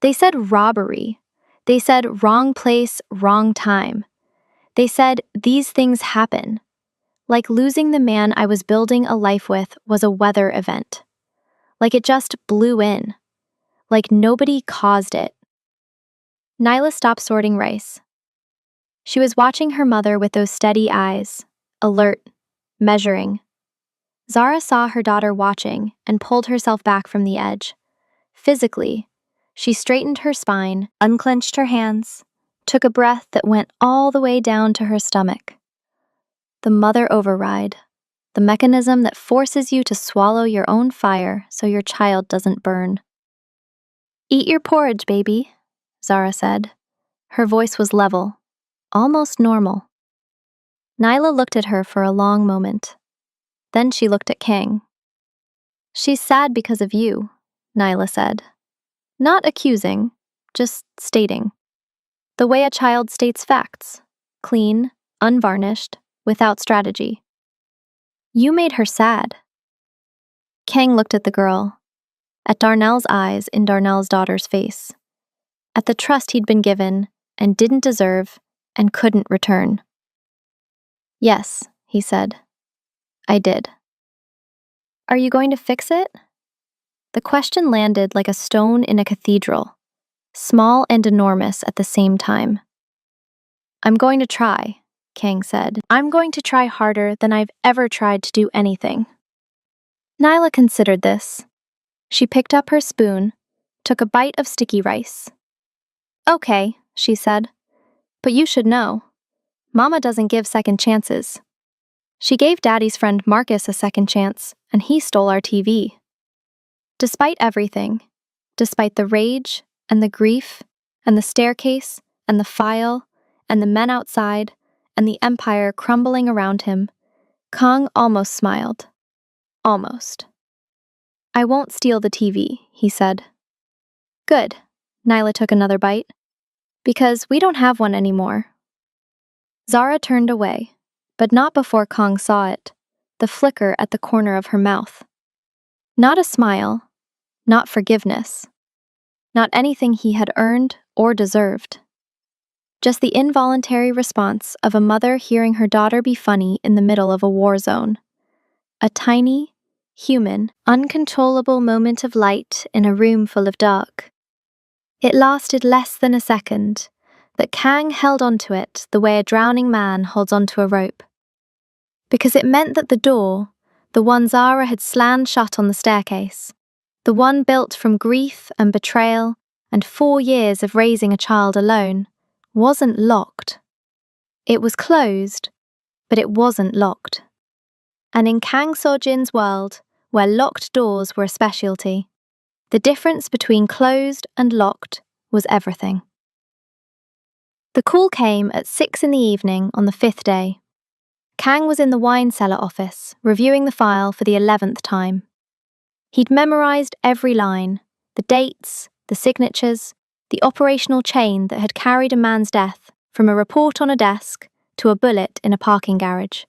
They said robbery. They said wrong place, wrong time. They said these things happen. Like losing the man I was building a life with was a weather event. Like it just blew in. Like nobody caused it. Nyla stopped sorting rice. She was watching her mother with those steady eyes, alert, measuring. Zara saw her daughter watching and pulled herself back from the edge. Physically, she straightened her spine, unclenched her hands, took a breath that went all the way down to her stomach. The mother override, the mechanism that forces you to swallow your own fire so your child doesn't burn. Eat your porridge, baby, Zara said. Her voice was level, almost normal. Nyla looked at her for a long moment. Then she looked at Kang. She's sad because of you, Nyla said. Not accusing, just stating. The way a child states facts, clean, unvarnished, without strategy. You made her sad. Kang looked at the girl, at Darnell's eyes in Darnell's daughter's face, at the trust he'd been given and didn't deserve and couldn't return. Yes, he said. I did. Are you going to fix it? The question landed like a stone in a cathedral, small and enormous at the same time. I'm going to try, Kang said. I'm going to try harder than I've ever tried to do anything. Nyla considered this. She picked up her spoon, took a bite of sticky rice. Okay, she said, but you should know. Mama doesn't give second chances. She gave Daddy's friend Marcus a second chance, and he stole our TV. Despite everything, despite the rage and the grief and the staircase and the file and the men outside and the empire crumbling around him, Kang almost smiled. Almost. I won't steal the TV, he said. Good. Nyla took another bite. Because we don't have one anymore. Zara turned away, but not before Kang saw it, the flicker at the corner of her mouth. Not a smile, not forgiveness, not anything he had earned or deserved. Just the involuntary response of a mother hearing her daughter be funny in the middle of a war zone. A tiny, human, uncontrollable moment of light in a room full of dark. It lasted less than a second, but Kang held onto it the way a drowning man holds onto a rope. Because it meant that the door, the one Zara had slammed shut on the staircase, the one built from grief and betrayal and 4 years of raising a child alone, wasn't locked. It was closed, but it wasn't locked. And in Kang Seo-jin's world, where locked doors were a specialty, the difference between closed and locked was everything. The call came at 6 in the evening on the 5th day. Kang was in the wine cellar office, reviewing the file for the 11th time. He'd memorized every line, the dates, the signatures, the operational chain that had carried a man's death from a report on a desk to a bullet in a parking garage.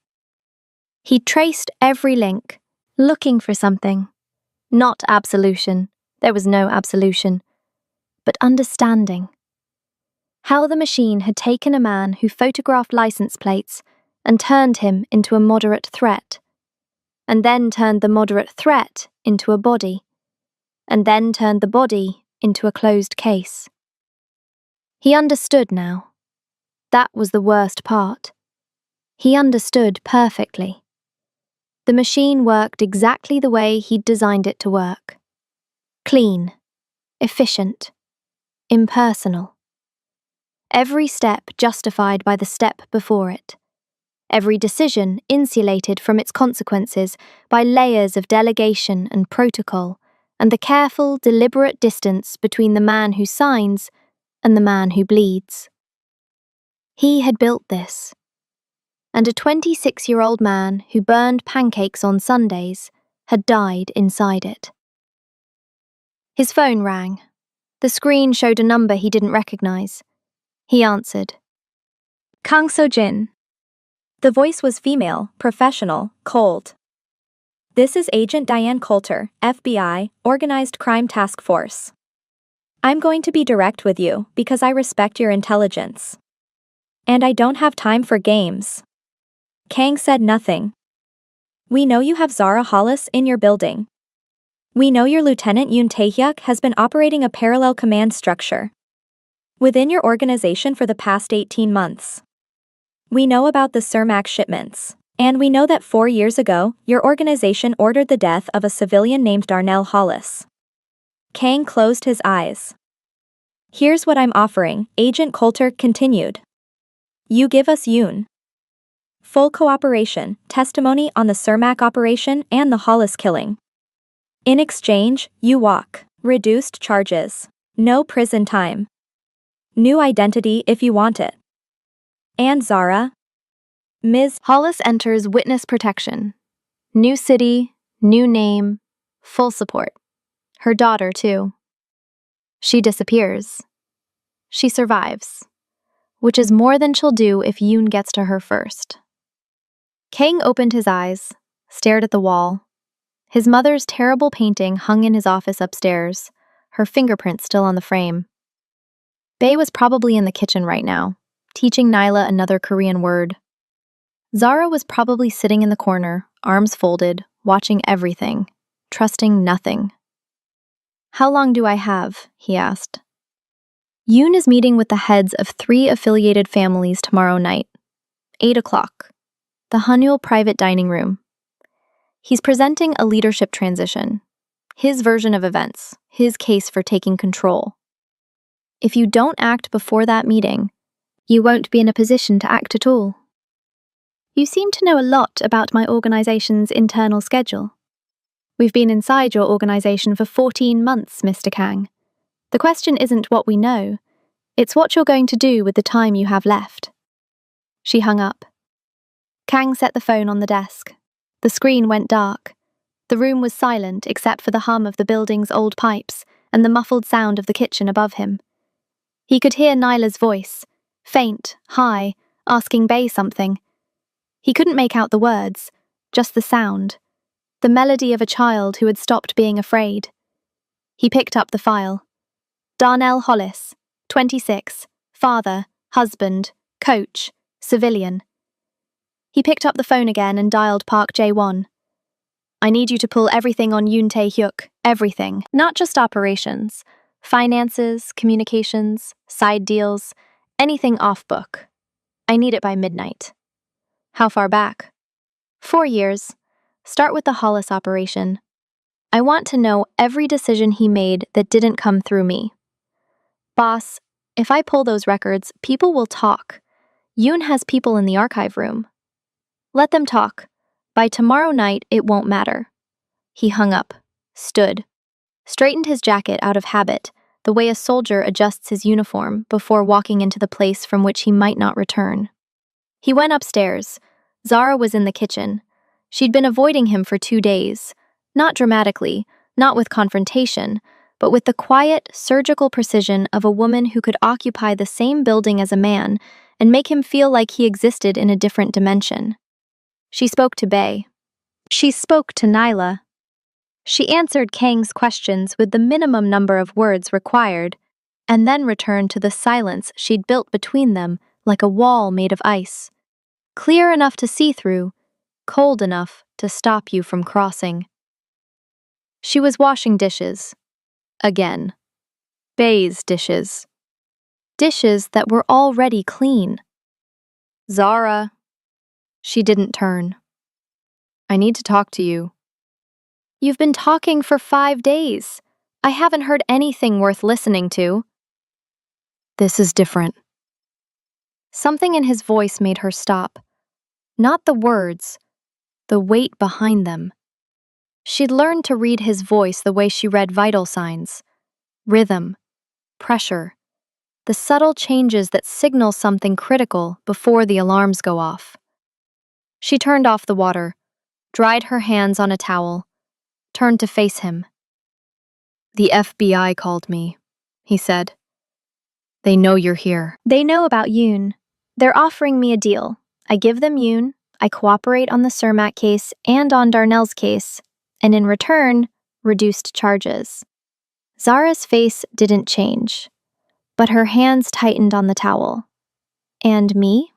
He'd traced every link, looking for something. Not absolution, there was no absolution, but understanding. How the machine had taken a man who photographed license plates and turned him into a moderate threat, and then turned the moderate threat into a body, and then turned the body into a closed case. He understood now. That was the worst part. He understood perfectly. The machine worked exactly the way he'd designed it to work. Clean, efficient, impersonal. Every step justified by the step before it. Every decision insulated from its consequences by layers of delegation and protocol, and the careful, deliberate distance between the man who signs and the man who bleeds. He had built this. And a 26-year-old man who burned pancakes on Sundays had died inside it. His phone rang. The screen showed a number he didn't recognize. He answered. Kang So-jin. The voice was female, professional, cold. This is Agent Diane Coulter, FBI, Organized Crime Task Force. I'm going to be direct with you because I respect your intelligence. And I don't have time for games. Kang said nothing. We know you have Zara Hollis in your building. We know your Lieutenant Yoon Tae-hyuk has been operating a parallel command structure within your organization for the past 18 months. We know about the Cermak shipments, and we know that 4 years ago, your organization ordered the death of a civilian named Darnell Hollis. Kang closed his eyes. Here's what I'm offering, Agent Coulter continued. You give us Yoon. Full cooperation, testimony on the Cermak operation and the Hollis killing. In exchange, you walk. Reduced charges. No prison time. New identity if you want it. And Zara? Ms. Hollis enters witness protection. New city, new name, full support. Her daughter, too. She disappears. She survives, which is more than she'll do if Yoon gets to her first. Kang opened his eyes, stared at the wall. His mother's terrible painting hung in his office upstairs, her fingerprints still on the frame. Bae was probably in the kitchen right now, teaching Nyla another Korean word. Zara was probably sitting in the corner, arms folded, watching everything, trusting nothing. How long do I have? He asked. Yoon is meeting with the heads of 3 affiliated families tomorrow night, 8 o'clock, the Hanul private dining room. He's presenting a leadership transition, his version of events, his case for taking control. If you don't act before that meeting, you won't be in a position to act at all. You seem to know a lot about my organization's internal schedule. We've been inside your organization for 14 months, Mr. Kang. The question isn't what we know, it's what you're going to do with the time you have left. She hung up. Kang set the phone on the desk. The screen went dark. The room was silent except for the hum of the building's old pipes and the muffled sound of the kitchen above him. He could hear Nyla's voice, faint, high, asking Bae something. He couldn't make out the words, just the sound, the melody of a child who had stopped being afraid. He picked up the file. Darnell Hollis, 26, father, husband, coach, civilian. He picked up the phone again and dialed Park Jae-won. I need you to pull everything on Yoon Tae-hyuk, everything, not just operations, finances, communications, side deals, anything off book. I need it by midnight. How far back? 4 years. Start with the Hollis operation. I want to know every decision he made that didn't come through me. Boss, if I pull those records, people will talk. Yoon has people in the archive room. Let them talk. By tomorrow night, it won't matter. He hung up, stood, straightened his jacket out of habit, the way a soldier adjusts his uniform before walking into the place from which he might not return. He went upstairs. Zara was in the kitchen. She'd been avoiding him for 2 days, not dramatically, not with confrontation, but with the quiet, surgical precision of a woman who could occupy the same building as a man and make him feel like he existed in a different dimension. She spoke to Bae. She spoke to Nyla. She answered Kang's questions with the minimum number of words required, and then returned to the silence she'd built between them like a wall made of ice. clear enough to see through, cold enough to stop you from crossing. She was washing dishes. Again. Bay's dishes. Dishes that were already clean. Zara. She didn't turn. I need to talk to you. You've been talking for 5 days. I haven't heard anything worth listening to. This is different. Something in his voice made her stop. Not the words, the weight behind them. She'd learned to read his voice the way she read vital signs. Rhythm, pressure, the subtle changes that signal something critical before the alarms go off. She turned off the water, dried her hands on a towel, turned to face him. The FBI called me, he said. They know you're here. They know about Yoon. They're offering me a deal. I give them Yoon, I cooperate on the Cermak case and on Darnell's case, and in return, reduced charges. Zara's face didn't change, but her hands tightened on the towel. And me?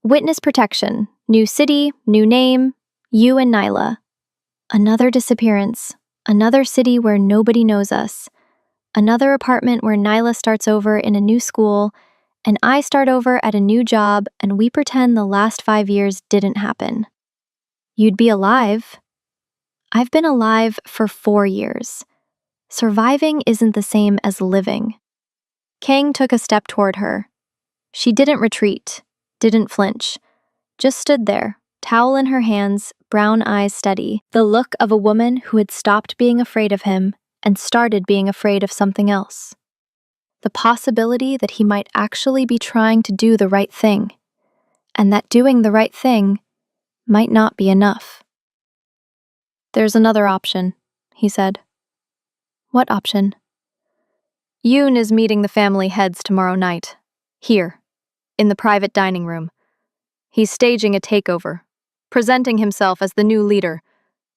Witness protection, new city, new name, you and Nyla. Another disappearance, another city where nobody knows us, another apartment where Nyla starts over in a new school, and I start over at a new job and we pretend the last 5 years didn't happen. You'd be alive. I've been alive for 4 years. Surviving isn't the same as living. Kang took a step toward her. She didn't retreat, didn't flinch, just stood there, towel in her hands, brown eyes steady, the look of a woman who had stopped being afraid of him and started being afraid of something else. The possibility that he might actually be trying to do the right thing, and that doing the right thing might not be enough. There's another option, he said. What option? Yoon is meeting the family heads tomorrow night, here, in the private dining room. He's staging a takeover, presenting himself as the new leader,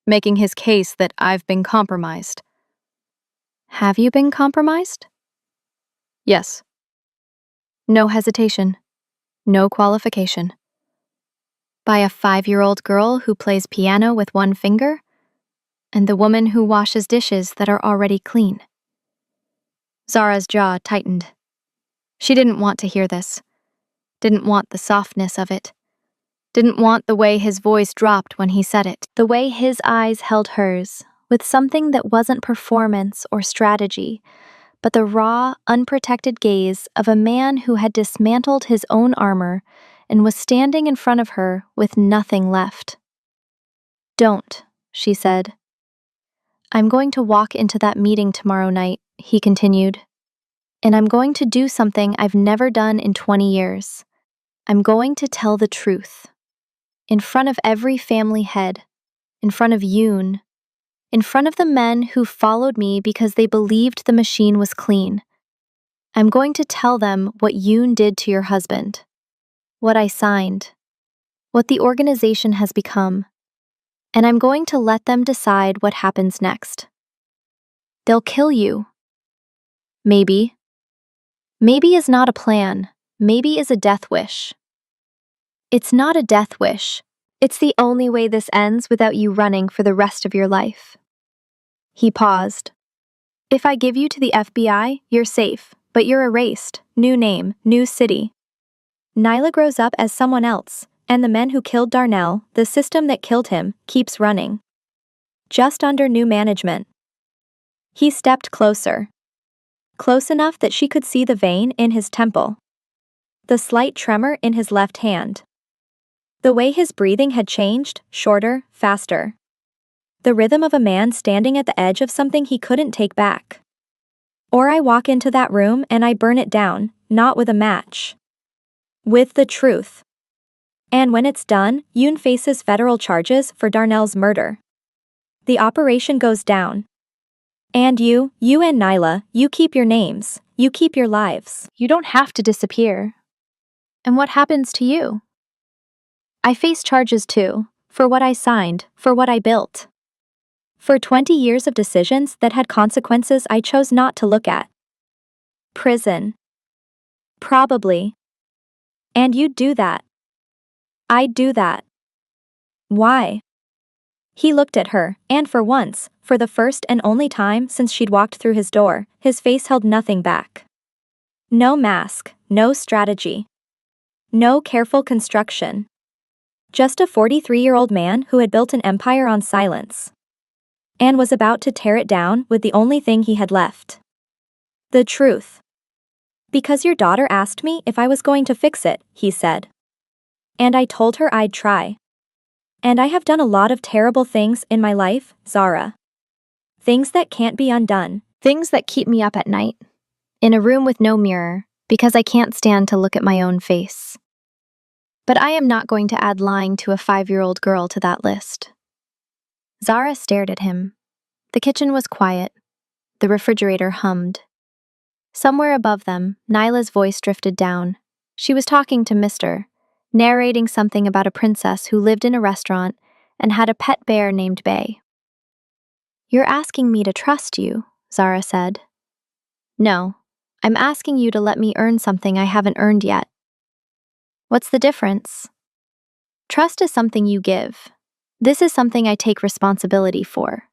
making his case that I've been compromised. Have you been compromised? Yes. No hesitation. No qualification. By a 5-year-old girl who plays piano with one finger, and the woman who washes dishes that are already clean. Zara's jaw tightened. She didn't want to hear this. Didn't want the softness of it. Didn't want the way his voice dropped when he said it. The way his eyes held hers, with something that wasn't performance or strategy, but the raw, unprotected gaze of a man who had dismantled his own armor and was standing in front of her with nothing left. Don't, she said. I'm going to walk into that meeting tomorrow night, he continued. And I'm going to do something I've never done in 20 years. I'm going to tell the truth. In front of every family head, in front of Yoon, in front of the men who followed me because they believed the machine was clean. I'm going to tell them what Yoon did to your husband, what I signed, what the organization has become, and I'm going to let them decide what happens next. They'll kill you. Maybe. Maybe is not a plan. Maybe is a death wish. It's not a death wish. It's the only way this ends without you running for the rest of your life. He paused. If I give you to the FBI, you're safe, but you're erased. New name, new city. Nyla grows up as someone else, and the men who killed Darnell, the system that killed him, keeps running. Just under new management. He stepped closer. Close enough that she could see the vein in his temple. The slight tremor in his left hand. The way his breathing had changed, shorter, faster. The rhythm of a man standing at the edge of something he couldn't take back. Or I walk into that room and I burn it down, not with a match. With the truth. And when it's done, Yoon faces federal charges for Darnell's murder. The operation goes down. And you and Nyla, you keep your names, you keep your lives. You don't have to disappear. And what happens to you? I face charges too, for what I signed, for what I built. For 20 years of decisions that had consequences I chose not to look at. Prison. Probably. And you'd do that. I'd do that. Why? He looked at her, and for once, for the first and only time since she'd walked through his door, his face held nothing back. No mask, no strategy. No careful construction. Just a 43-year-old man who had built an empire on silence. And was about to tear it down with the only thing he had left. The truth. Because your daughter asked me if I was going to fix it, he said. And I told her I'd try. And I have done a lot of terrible things in my life, Zara. Things that can't be undone. Things that keep me up at night. In a room with no mirror, because I can't stand to look at my own face. But I am not going to add lying to a 5-year-old girl to that list. Zara stared at him. The kitchen was quiet. The refrigerator hummed. Somewhere above them, Nyla's voice drifted down. She was talking to Mr., narrating something about a princess who lived in a restaurant and had a pet bear named Bay. You're asking me to trust you, Zara said. No, I'm asking you to let me earn something I haven't earned yet. What's the difference? Trust is something you give. This is something I take responsibility for.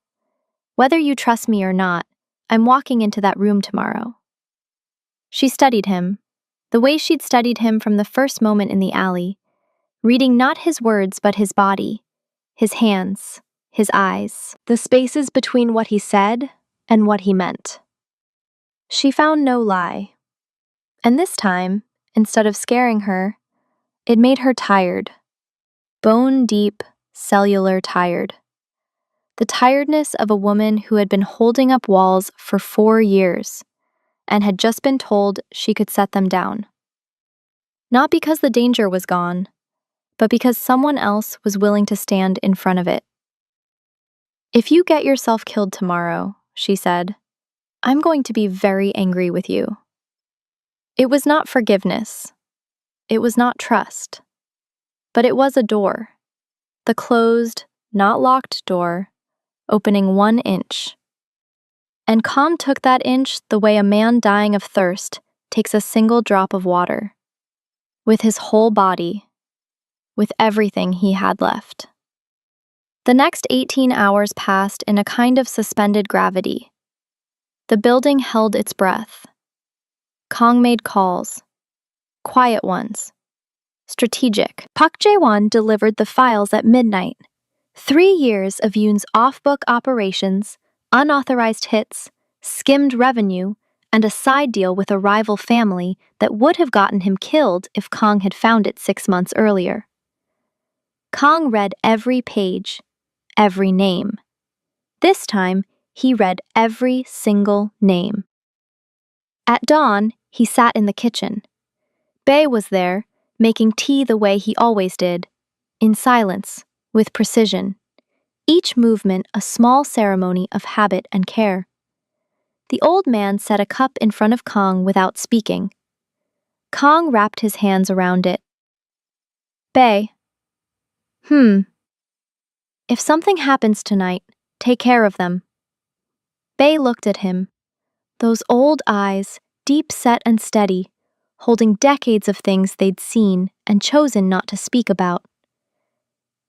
Whether you trust me or not, I'm walking into that room tomorrow. She studied him, the way she'd studied him from the first moment in the alley, reading not his words but his body, his hands, his eyes, the spaces between what he said and what he meant. She found no lie. And this time, instead of scaring her, it made her tired. Bone-deep, cellular tired. The tiredness of a woman who had been holding up walls for 4 years and had just been told she could set them down. Not because the danger was gone, but because someone else was willing to stand in front of it. If you get yourself killed tomorrow, she said, I'm going to be very angry with you. It was not forgiveness. It was not trust. But it was a door. The closed, not locked door, opening 1 inch. And Kong took that inch the way a man dying of thirst takes a single drop of water. With his whole body. With everything he had left. The next 18 hours passed in a kind of suspended gravity. The building held its breath. Kong made calls. Quiet ones. Strategic. Pak Jae-won delivered the files at midnight. 3 years of Yoon's off-book operations, unauthorized hits, skimmed revenue, and a side deal with a rival family that would have gotten him killed if Kong had found it 6 months earlier. Kong read every page, every name. This time, he read every single name. At dawn, he sat in the kitchen. Bae was there, making tea the way he always did, in silence, with precision. Each movement a small ceremony of habit and care. The old man set a cup in front of Kong without speaking. Kong wrapped his hands around it. Bae. If something happens tonight, take care of them. Bae looked at him. Those old eyes, deep set and steady, holding decades of things they'd seen and chosen not to speak about.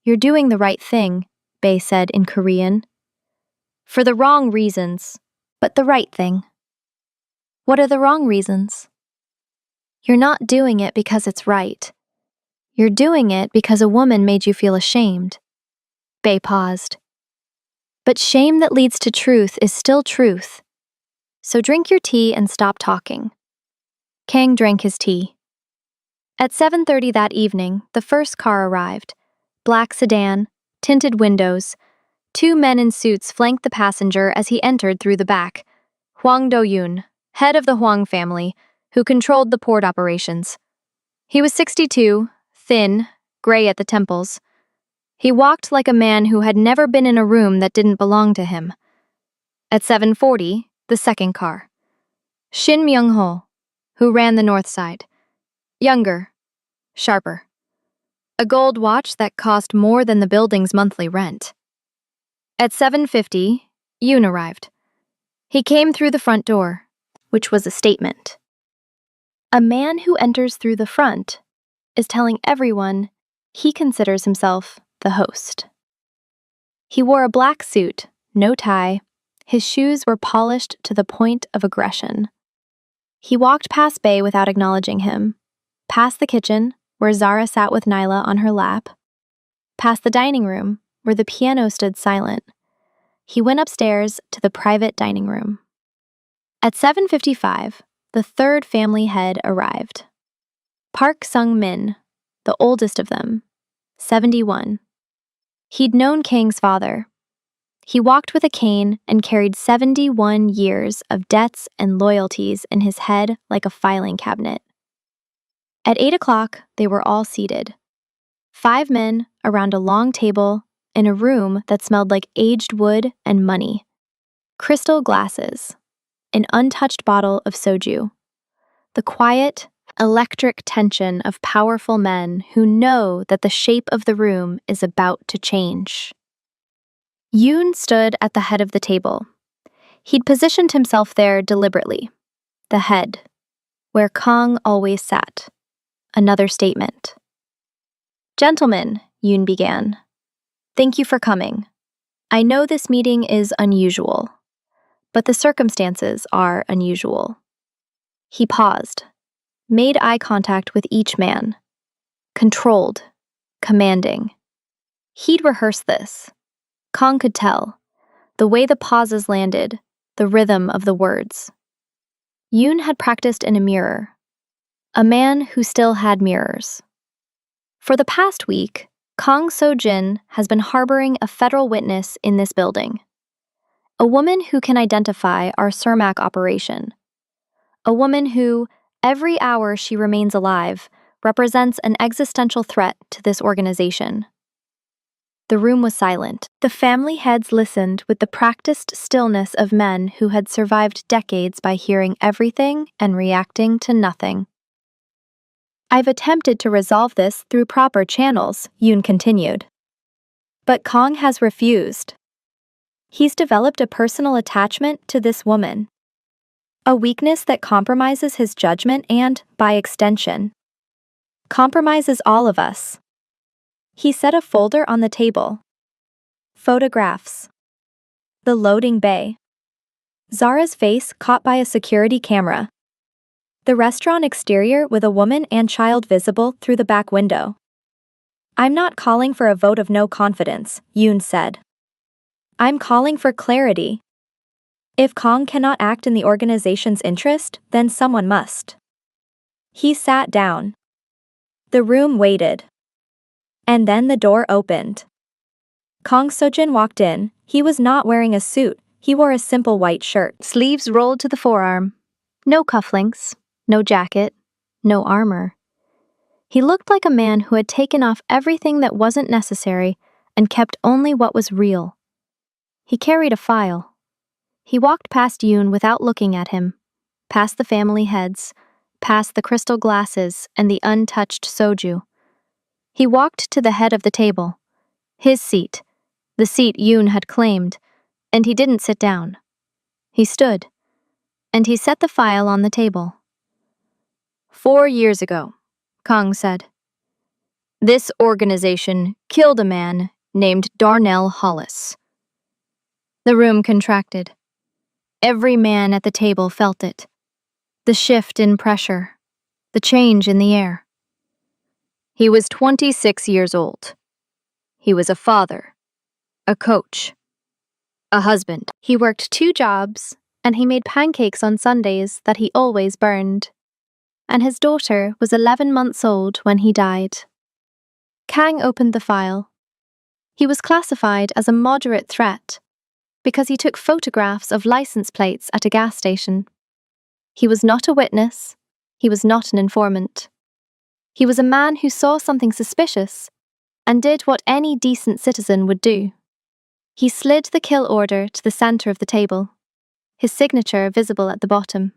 You're doing the right thing, Bae said in Korean. For the wrong reasons, but the right thing. What are the wrong reasons? You're not doing it because it's right. You're doing it because a woman made you feel ashamed. Bae paused. But shame that leads to truth is still truth. So drink your tea and stop talking. Kang drank his tea. At 7:30 that evening, the first car arrived. Black sedan, tinted windows. 2 men in suits flanked the passenger as he entered through the back. Hwang Do-yoon, head of the Hwang family, who controlled the port operations. He was 62, thin, gray at the temples. He walked like a man who had never been in a room that didn't belong to him. At 7:40, the second car. Shin Myung-ho, who ran the north side. Younger, sharper. A gold watch that cost more than the building's monthly rent. At 7:50, Yoon arrived. He came through the front door, which was a statement. A man who enters through the front is telling everyone He considers himself the host. He wore a black suit, no tie. His shoes were polished to the point of aggression. He walked past Bay without acknowledging him, past the kitchen, where Zara sat with Nyla on her lap, past the dining room, where the piano stood silent. He went upstairs to the private dining room. At 7:55, the third family head arrived. Park Sung-min, the oldest of them, 71. He'd known Kang's father. He walked with a cane and carried 71 years of debts and loyalties in his head like a filing cabinet. At 8 o'clock, they were all seated. 5 men around a long table in a room that smelled like aged wood and money. Crystal glasses, an untouched bottle of soju. The quiet, electric tension of powerful men who know that the shape of the room is about to change. Yoon stood at the head of the table. He'd positioned himself there deliberately. The head, where Kang always sat. Another statement. "Gentlemen," Yoon began, "thank you for coming. I know this meeting is unusual, but the circumstances are unusual." He paused, made eye contact with each man. Controlled, commanding. He'd rehearsed this. Kang could tell, the way the pauses landed, the rhythm of the words. Yoon had practiced in a mirror. A man who still had mirrors. For the past week, Kang So-jin has been harboring a federal witness in this building. A woman who can identify our Cermak operation. A woman who, every hour she remains alive, represents an existential threat to this organization. The room was silent. The family heads listened with the practiced stillness of men who had survived decades by hearing everything and reacting to nothing. "I've attempted to resolve this through proper channels," Yoon continued. "But Kang has refused. He's developed a personal attachment to this woman. A weakness that compromises his judgment and, by extension, compromises all of us." He set a folder on the table. Photographs. The loading bay. Zara's face caught by a security camera. The restaurant exterior with a woman and child visible through the back window. "I'm not calling for a vote of no confidence," Yoon said. "I'm calling for clarity. If Kang cannot act in the organization's interest, then someone must." He sat down. The room waited. And then the door opened. Kang So-jin walked in. He was not wearing a suit. He wore a simple white shirt. Sleeves rolled to the forearm. No cufflinks, no jacket, no armor. He looked like a man who had taken off everything that wasn't necessary and kept only what was real. He carried a file. He walked past Yoon without looking at him, past the family heads, past the crystal glasses and the untouched soju. He walked to the head of the table, his seat, the seat Yoon had claimed, and he didn't sit down. He stood, and he set the file on the table. 4 years ago, Kang said, this organization killed a man named Darnell Hollis. The room contracted. Every man at the table felt it. The shift in pressure, the change in the air. He was 26 years old. He was a father, a coach, a husband. He worked 2 jobs, and he made pancakes on Sundays that he always burned. And his daughter was 11 months old when he died. Kang opened the file. He was classified as a moderate threat because he took photographs of license plates at a gas station. He was not a witness. He was not an informant. He was a man who saw something suspicious and did what any decent citizen would do. He slid the kill order to the center of the table, his signature visible at the bottom.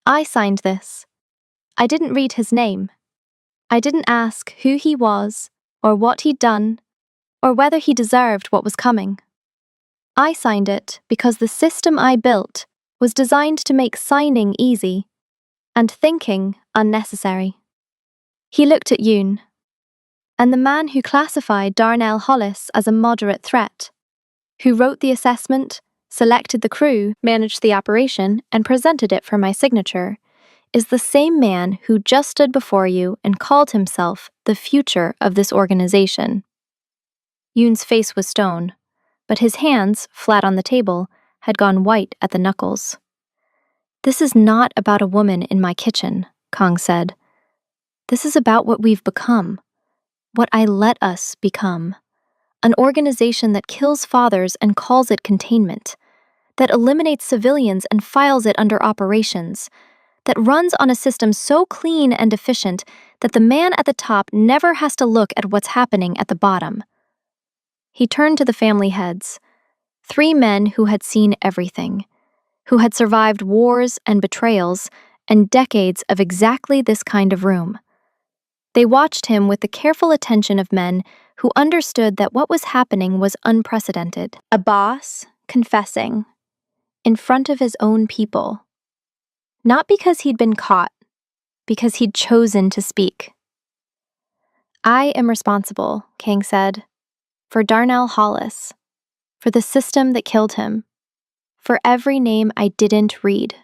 I signed this. I didn't read his name. I didn't ask who he was, or what he'd done, or whether he deserved what was coming. I signed it because the system I built was designed to make signing easy and thinking unnecessary. He looked at Yoon. and the man who classified Darnell Hollis as a moderate threat, who wrote the assessment, selected the crew, managed the operation, and presented it for my signature, is the same man who just stood before you and called himself the future of this organization. Yoon's face was stone, but his hands, flat on the table, had gone white at the knuckles. "This is not about a woman in my kitchen," Kong said. "This is about what we've become, what I let us become. An organization that kills fathers and calls it containment, that eliminates civilians and files it under operations, that runs on a system so clean and efficient that the man at the top never has to look at what's happening at the bottom." He turned to the family heads, 3 men who had seen everything, who had survived wars and betrayals and decades of exactly this kind of room. They watched him with the careful attention of men who understood that what was happening was unprecedented. A boss confessing in front of his own people. Not because he'd been caught, because he'd chosen to speak. "I am responsible," Kang said, "for Darnell Hollis, for the system that killed him, for every name I didn't read.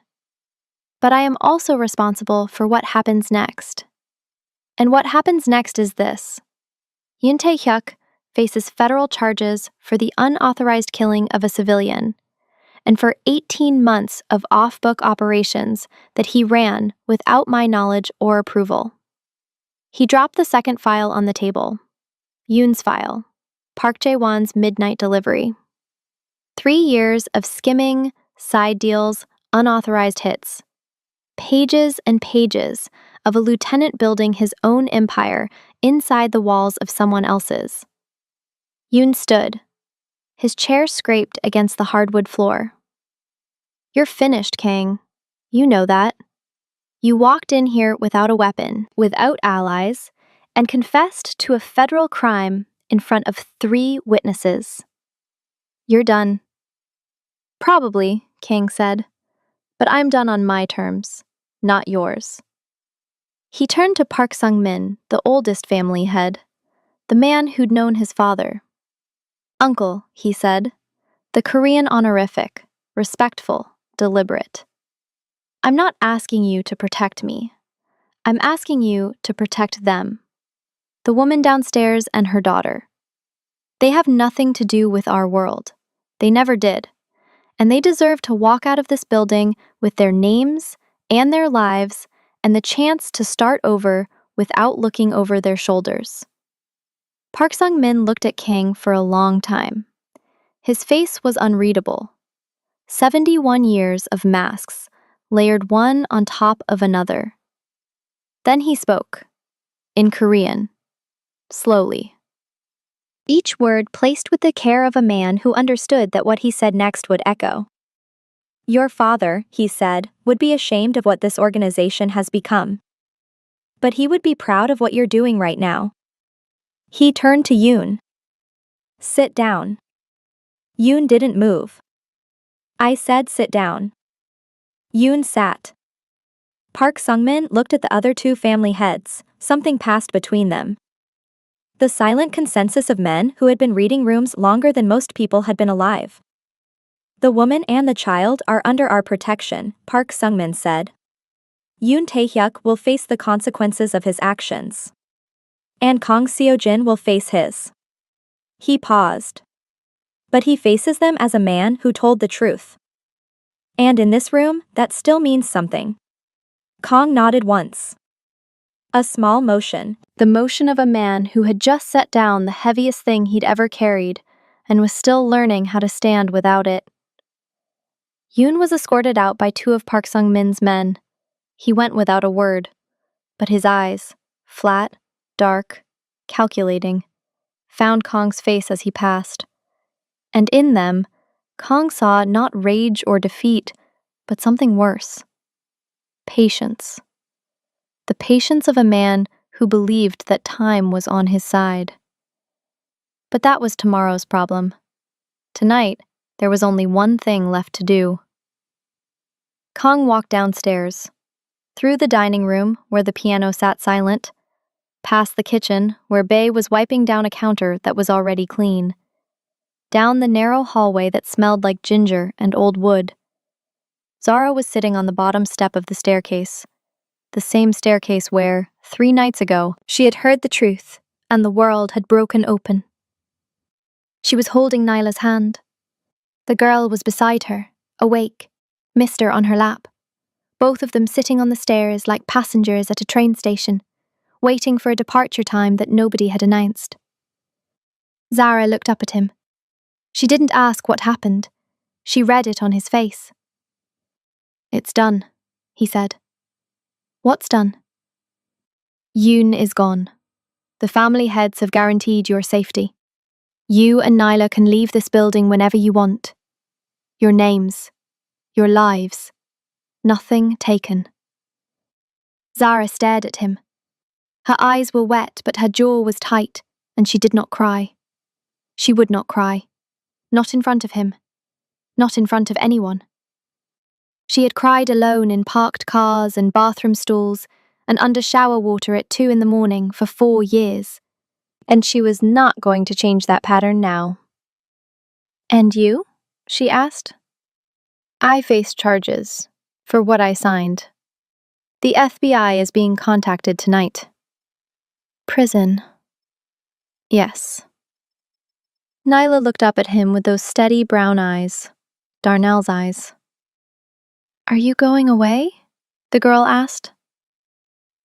But I am also responsible for what happens next. And what happens next is this. Yoon Tae-hyuk faces federal charges for the unauthorized killing of a civilian, and for 18 months of off-book operations that he ran without my knowledge or approval." He dropped the second file on the table. Yoon's file. Park Jae-won's midnight delivery. 3 years of skimming, side deals, unauthorized hits. Pages and pages of a lieutenant building his own empire inside the walls of someone else's. Yoon stood. His chair scraped against the hardwood floor. "You're finished, Kang. You know that. You walked in here without a weapon, without allies, and confessed to a federal crime in front of 3 witnesses. You're done." "Probably," Kang said, "but I'm done on my terms, not yours." He turned to Park Sung-min, the oldest family head, the man who'd known his father. "Uncle," he said, the Korean honorific, respectful, deliberate. "I'm not asking you to protect me. I'm asking you to protect them. The woman downstairs and her daughter. They have nothing to do with our world. They never did. And they deserve to walk out of this building with their names and their lives and the chance to start over without looking over their shoulders." Park Sung-min looked at Kang for a long time. His face was unreadable. 71 years of masks, layered one on top of another. Then he spoke, in Korean, slowly. Each word placed with the care of a man who understood that what he said next would echo. "Your father," he said, "would be ashamed of what this organization has become. But he would be proud of what you're doing right now." He turned to Yoon. "Sit down." Yoon didn't move. "I said sit down." Yoon sat. Park Sung-min looked at the other 2 family heads. Something passed between them. The silent consensus of men who had been reading rooms longer than most people had been alive. "The woman and the child are under our protection," Park Sung-min said. "Yoon Tae-hyuk will face the consequences of his actions. And Kang Seo-jin will face his." He paused. "But he faces them as a man who told the truth. And in this room, that still means something." Kang nodded once. A small motion, the motion of a man who had just set down the heaviest thing he'd ever carried and was still learning how to stand without it. Yoon was escorted out by 2 of Park Sung-min's men. He went without a word, but his eyes, flat, dark, calculating, found Kang's face as he passed. And in them, Kang saw not rage or defeat, but something worse. Patience. The patience of a man who believed that time was on his side. But that was tomorrow's problem. Tonight, there was only one thing left to do. Kang walked downstairs, through the dining room where the piano sat silent, past the kitchen, where Bae was wiping down a counter that was already clean. Down the narrow hallway that smelled like ginger and old wood. Zara was sitting on the bottom step of the staircase. The same staircase where, 3 nights ago, she had heard the truth, and the world had broken open. She was holding Nyla's hand. The girl was beside her, awake, Mister on her lap. Both of them sitting on the stairs like passengers at a train station, waiting for a departure time that nobody had announced. Zara looked up at him. She didn't ask what happened. She read it on his face. "It's done," he said. "What's done?" "Yoon is gone. The family heads have guaranteed your safety. You and Nyla can leave this building whenever you want. Your names, your lives, nothing taken." Zara stared at him. Her eyes were wet, but her jaw was tight, and she did not cry. She would not cry. Not in front of him. Not in front of anyone. She had cried alone in parked cars and bathroom stalls and under shower water at 2 a.m. for 4 years. And she was not going to change that pattern now. "And you?" she asked. "I face charges for what I signed. The FBI is being contacted tonight." "Prison." "Yes." Nyla looked up at him with those steady brown eyes, Darnell's eyes. "Are you going away?" the girl asked.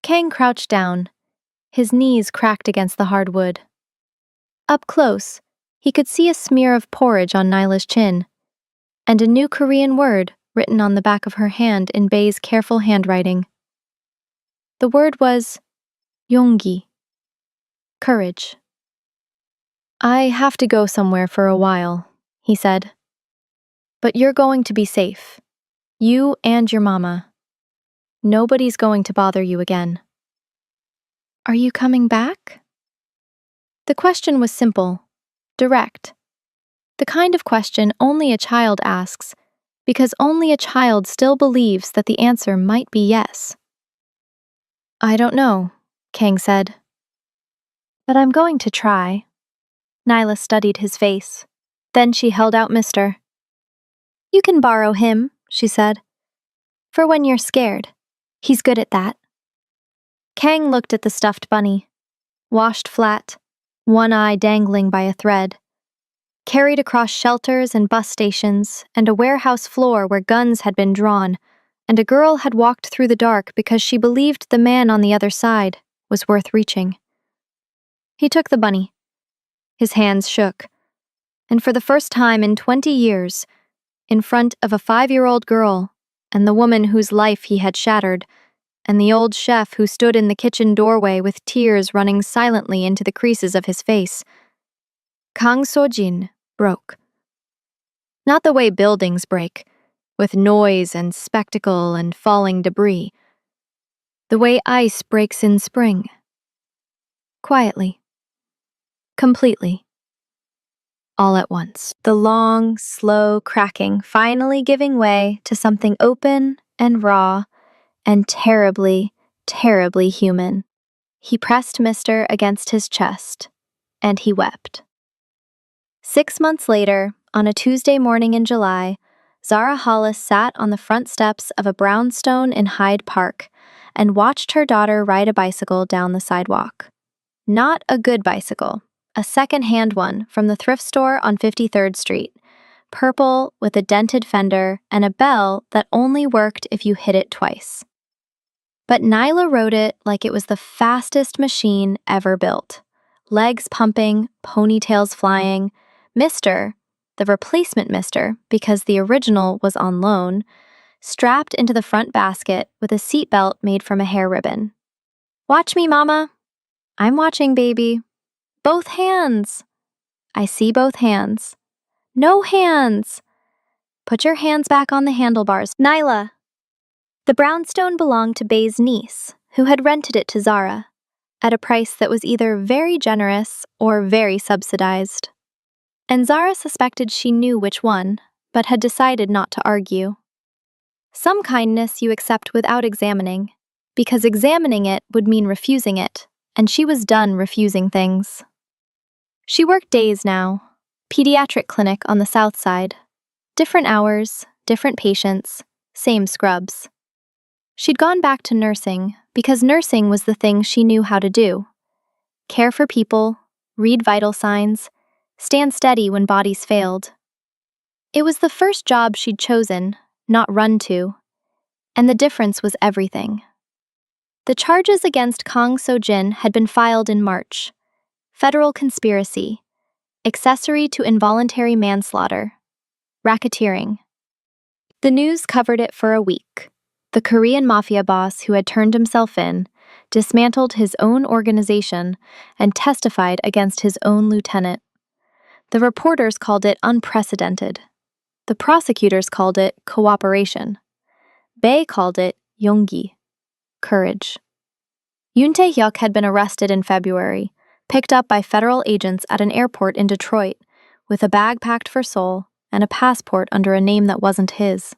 Kang crouched down, his knees cracked against the hard wood. Up close, he could see a smear of porridge on Nyla's chin, and a new Korean word written on the back of her hand in Bae's careful handwriting. The word was 용기, courage. "I have to go somewhere for a while," he said. "But you're going to be safe. You and your mama. Nobody's going to bother you again." "Are you coming back?" The question was simple, direct. The kind of question only a child asks, because only a child still believes that the answer might be yes. "I don't know," Kang said. "But I'm going to try." Nyla studied his face. Then she held out Mister. "You can borrow him," she said. "For when you're scared. He's good at that." Kang looked at the stuffed bunny, washed flat, one eye dangling by a thread, carried across shelters and bus stations and a warehouse floor where guns had been drawn, and a girl had walked through the dark because she believed the man on the other side was worth reaching. He took the bunny. His hands shook, and for the first time in 20 years, in front of a 5-year-old girl and the woman whose life he had shattered, and the old chef who stood in the kitchen doorway with tears running silently into the creases of his face, Kang So-jin broke. Not the way buildings break, with noise and spectacle and falling debris. The way ice breaks in spring. Quietly. Completely. All at once. The long, slow cracking finally giving way to something open and raw and terribly, terribly human. He pressed Mister against his chest, and he wept. 6 months later, on a Tuesday morning in July, Zara Hollis sat on the front steps of a brownstone in Hyde Park and watched her daughter ride a bicycle down the sidewalk. Not a good bicycle, a second-hand one from the thrift store on 53rd Street, purple with a dented fender and a bell that only worked if you hit it twice. But Nyla rode it like it was the fastest machine ever built. Legs pumping, ponytails flying. Mister, the replacement Mister, because the original was on loan, strapped into the front basket with a seatbelt made from a hair ribbon. "Watch me, Mama." "I'm watching, baby." "Both hands." "I see both hands." "No hands." "Put your hands back on the handlebars." Nyla. The brownstone belonged to Bae's niece, who had rented it to Zara, at a price that was either very generous or very subsidized. And Zara suspected she knew which one, but had decided not to argue. Some kindness you accept without examining, because examining it would mean refusing it, and she was done refusing things. She worked days now, pediatric clinic on the south side. Different hours, different patients, same scrubs. She'd gone back to nursing because nursing was the thing she knew how to do. Care for people, read vital signs, stand steady when bodies failed. It was the first job she'd chosen, not run to, and the difference was everything. The charges against Kang So-jin had been filed in March. Federal conspiracy, accessory to involuntary manslaughter, racketeering. The news covered it for a week. The Korean Mafia boss who had turned himself in, dismantled his own organization, and testified against his own lieutenant. The reporters called it unprecedented. The prosecutors called it cooperation. Bae called it yonggi, courage. Yoon Tae-hyuk had been arrested in February, picked up by federal agents at an airport in Detroit, with a bag packed for Seoul and a passport under a name that wasn't his.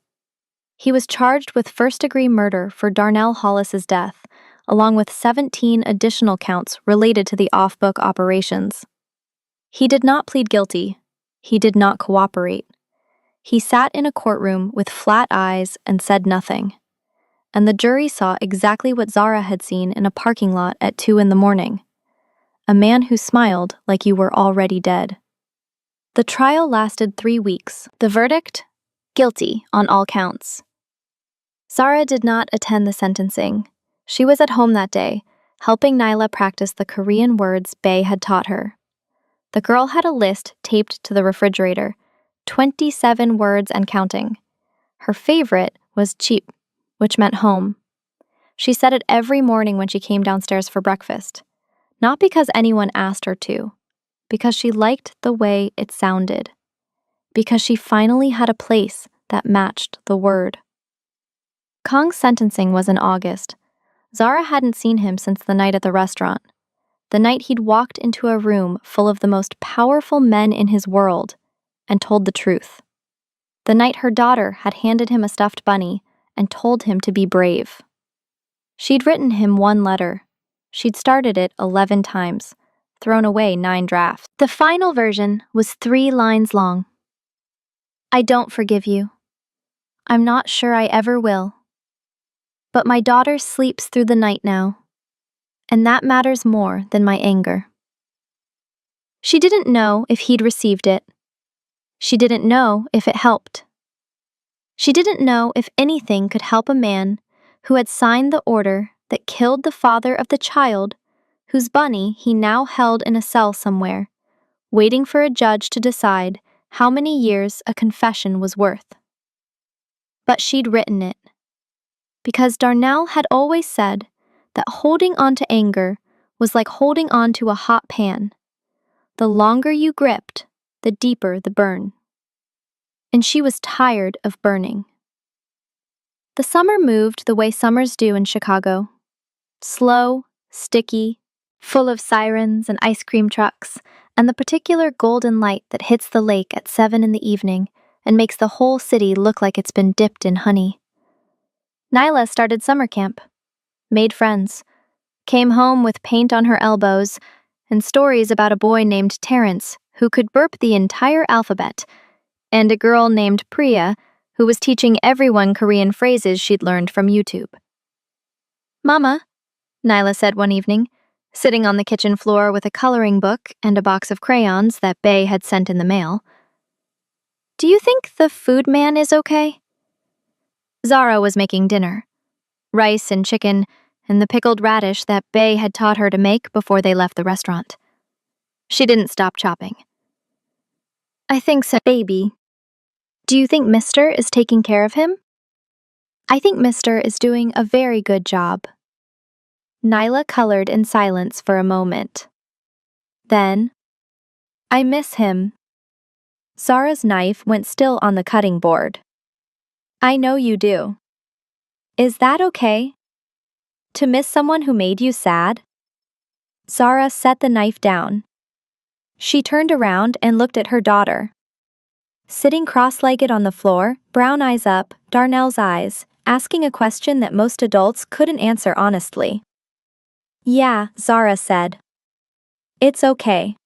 He was charged with first-degree murder for Darnell Hollis's death, along with 17 additional counts related to the off-book operations. He did not plead guilty. He did not cooperate. He sat in a courtroom with flat eyes and said nothing. And the jury saw exactly what Zara had seen in a parking lot at 2 a.m. A man who smiled like you were already dead. The trial lasted 3 weeks. The verdict? Guilty on all counts. Zara did not attend the sentencing. She was at home that day, helping Nyla practice the Korean words Bae had taught her. The girl had a list taped to the refrigerator, 27 words and counting. Her favorite was cheap, which meant home. She said it every morning when she came downstairs for breakfast, not because anyone asked her to, because she liked the way it sounded, because she finally had a place that matched the word. Kang's sentencing was in August. Zara hadn't seen him since the night at the restaurant, the night he'd walked into a room full of the most powerful men in his world and told the truth. The night her daughter had handed him a stuffed bunny and told him to be brave. She'd written him 1 letter. She'd started it 11 times, thrown away 9 drafts. The final version was 3 lines long. I don't forgive you. I'm not sure I ever will. But my daughter sleeps through the night now, and that matters more than my anger. She didn't know if he'd received it. She didn't know if it helped. She didn't know if anything could help a man who had signed the order that killed the father of the child whose bunny he now held in a cell somewhere, waiting for a judge to decide how many years a confession was worth. But she'd written it, because Darnell had always said that holding on to anger was like holding on to a hot pan. The longer you gripped, the deeper the burn. And she was tired of burning. The summer moved the way summers do in Chicago. Slow, sticky, full of sirens and ice cream trucks, and the particular golden light that hits the lake at 7 p.m. and makes the whole city look like it's been dipped in honey. Nyla started summer camp, made friends, came home with paint on her elbows, and stories about a boy named Terrence who could burp the entire alphabet, and a girl named Priya who was teaching everyone Korean phrases she'd learned from YouTube. Mama, Nyla said one evening, sitting on the kitchen floor with a coloring book and a box of crayons that Bae had sent in the mail. Do you think the food man is okay? Zara was making dinner. Rice and chicken, and the pickled radish that Bae had taught her to make before they left the restaurant. She didn't stop chopping. I think so, baby. Do you think Mr. is taking care of him? I think Mr. is doing a very good job. Nyla colored in silence for a moment. Then, I miss him. Zara's knife went still on the cutting board. I know you do. Is that okay? To miss someone who made you sad? Zara set the knife down. She turned around and looked at her daughter. Sitting cross-legged on the floor, brown eyes up, Darnell's eyes, asking a question that most adults couldn't answer honestly. Yeah, Zara said. It's okay.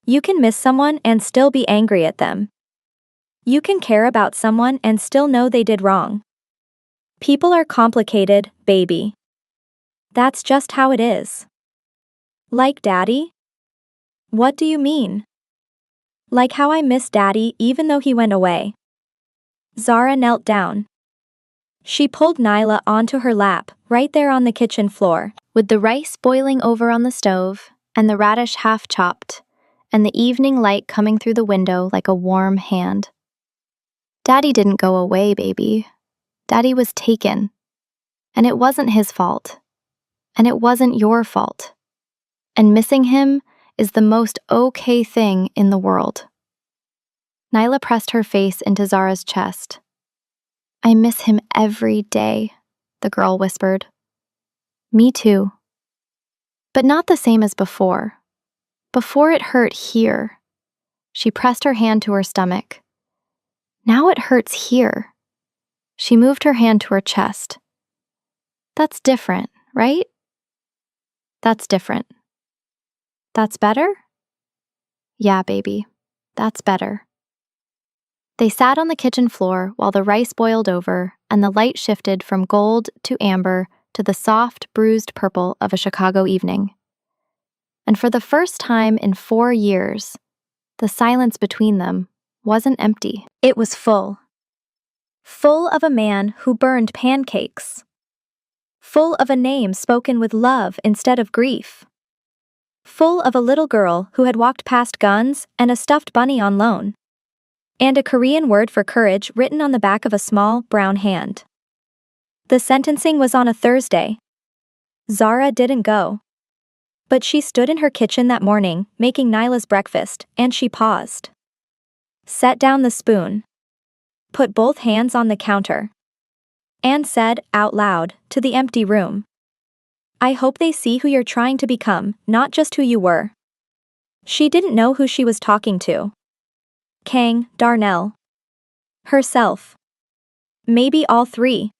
You can miss someone and still be angry at them. You can care about someone and still know they did wrong. People are complicated, baby. That's just how it is. Like Daddy? What do you mean? Like how I miss Daddy even though he went away. Zara knelt down. She pulled Nyla onto her lap, right there on the kitchen floor. With the rice boiling over on the stove, and the radish half chopped, and the evening light coming through the window like a warm hand. Daddy didn't go away, baby. Daddy was taken. And it wasn't his fault. And it wasn't your fault. And missing him is the most okay thing in the world. Nyla pressed her face into Zara's chest. I miss him every day, the girl whispered. Me too. But not the same as before. Before it hurt here. She pressed her hand to her stomach. Now it hurts here. She moved her hand to her chest. That's different, right? That's different. That's better? Yeah, baby. That's better. They sat on the kitchen floor while the rice boiled over and the light shifted from gold to amber to the soft, bruised purple of a Chicago evening. And for the first time in 4 years, the silence between them wasn't empty. It was full. Full of a man who burned pancakes. Full of a name spoken with love instead of grief. Full of a little girl who had walked past guns and a stuffed bunny on loan. And a Korean word for courage written on the back of a small, brown hand. The sentencing was on a Thursday. Zara didn't go. But she stood in her kitchen that morning, making Nyla's breakfast, and she paused. Set down the spoon. Put both hands on the counter. And said, out loud, to the empty room. I hope they see who you're trying to become, not just who you were. She didn't know who she was talking to. Kang, Darnell. Herself. Maybe all three.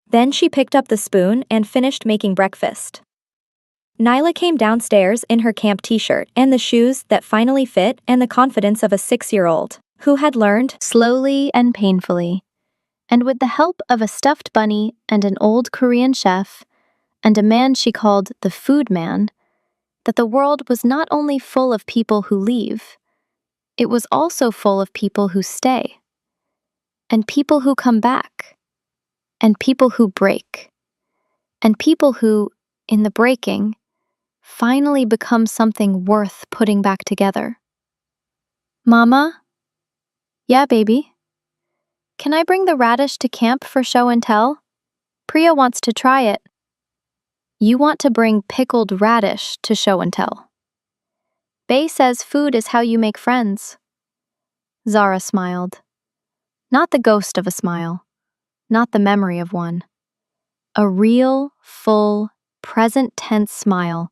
Then she picked up the spoon and finished making breakfast. Nyla came downstairs in her camp t-shirt and the shoes that finally fit and the confidence of a 6-year-old, who had learned, slowly and painfully, and with the help of a stuffed bunny and an old Korean chef, and a man she called the food man, that the world was not only full of people who leave, it was also full of people who stay, and people who come back, and people who break, and people who, in the breaking, finally become something worth putting back together. Mama? Yeah, baby? Can I bring the radish to camp for show and tell? Priya wants to try it. You want to bring pickled radish to show and tell. Bae says food is how you make friends. Zara smiled. Not the ghost of a smile. Not the memory of one. A real, full, present tense smile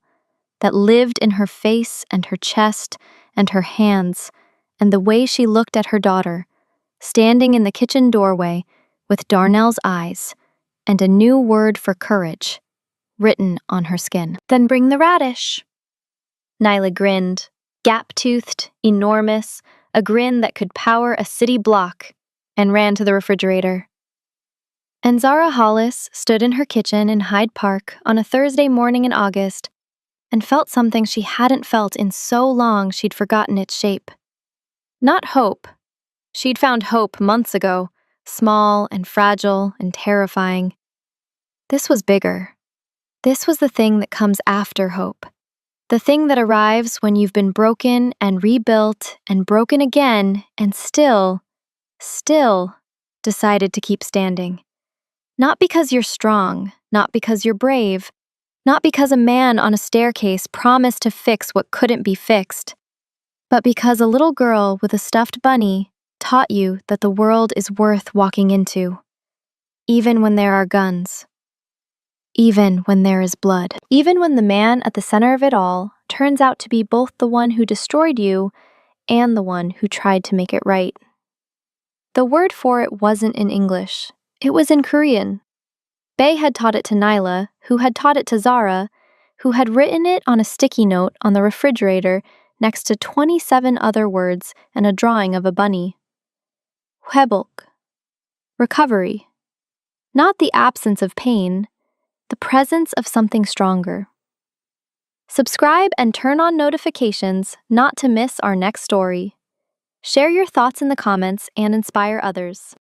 that lived in her face and her chest and her hands and the way she looked at her daughter, standing in the kitchen doorway with Darnell's eyes and a new word for courage written on her skin. Then bring the radish. Nyla grinned, gap-toothed, enormous, a grin that could power a city block, and ran to the refrigerator. And Zara Hollis stood in her kitchen in Hyde Park on a Thursday morning in August and felt something she hadn't felt in so long she'd forgotten its shape. Not hope. She'd found hope months ago, small and fragile and terrifying. This was bigger. This was the thing that comes after hope. The thing that arrives when you've been broken and rebuilt and broken again and still decided to keep standing. Not because you're strong, not because you're brave, not because a man on a staircase promised to fix what couldn't be fixed, but because a little girl with a stuffed bunny taught you that the world is worth walking into, even when there are guns, even when there is blood, even when the man at the center of it all turns out to be both the one who destroyed you and the one who tried to make it right. The word for it wasn't in English, it was in Korean. Bae had taught it to Nyla, who had taught it to Zara, who had written it on a sticky note on the refrigerator next to 27 other words and a drawing of a bunny. 회복. Recovery. Not the absence of pain, the presence of something stronger. Subscribe and turn on notifications not to miss our next story. Share your thoughts in the comments and inspire others.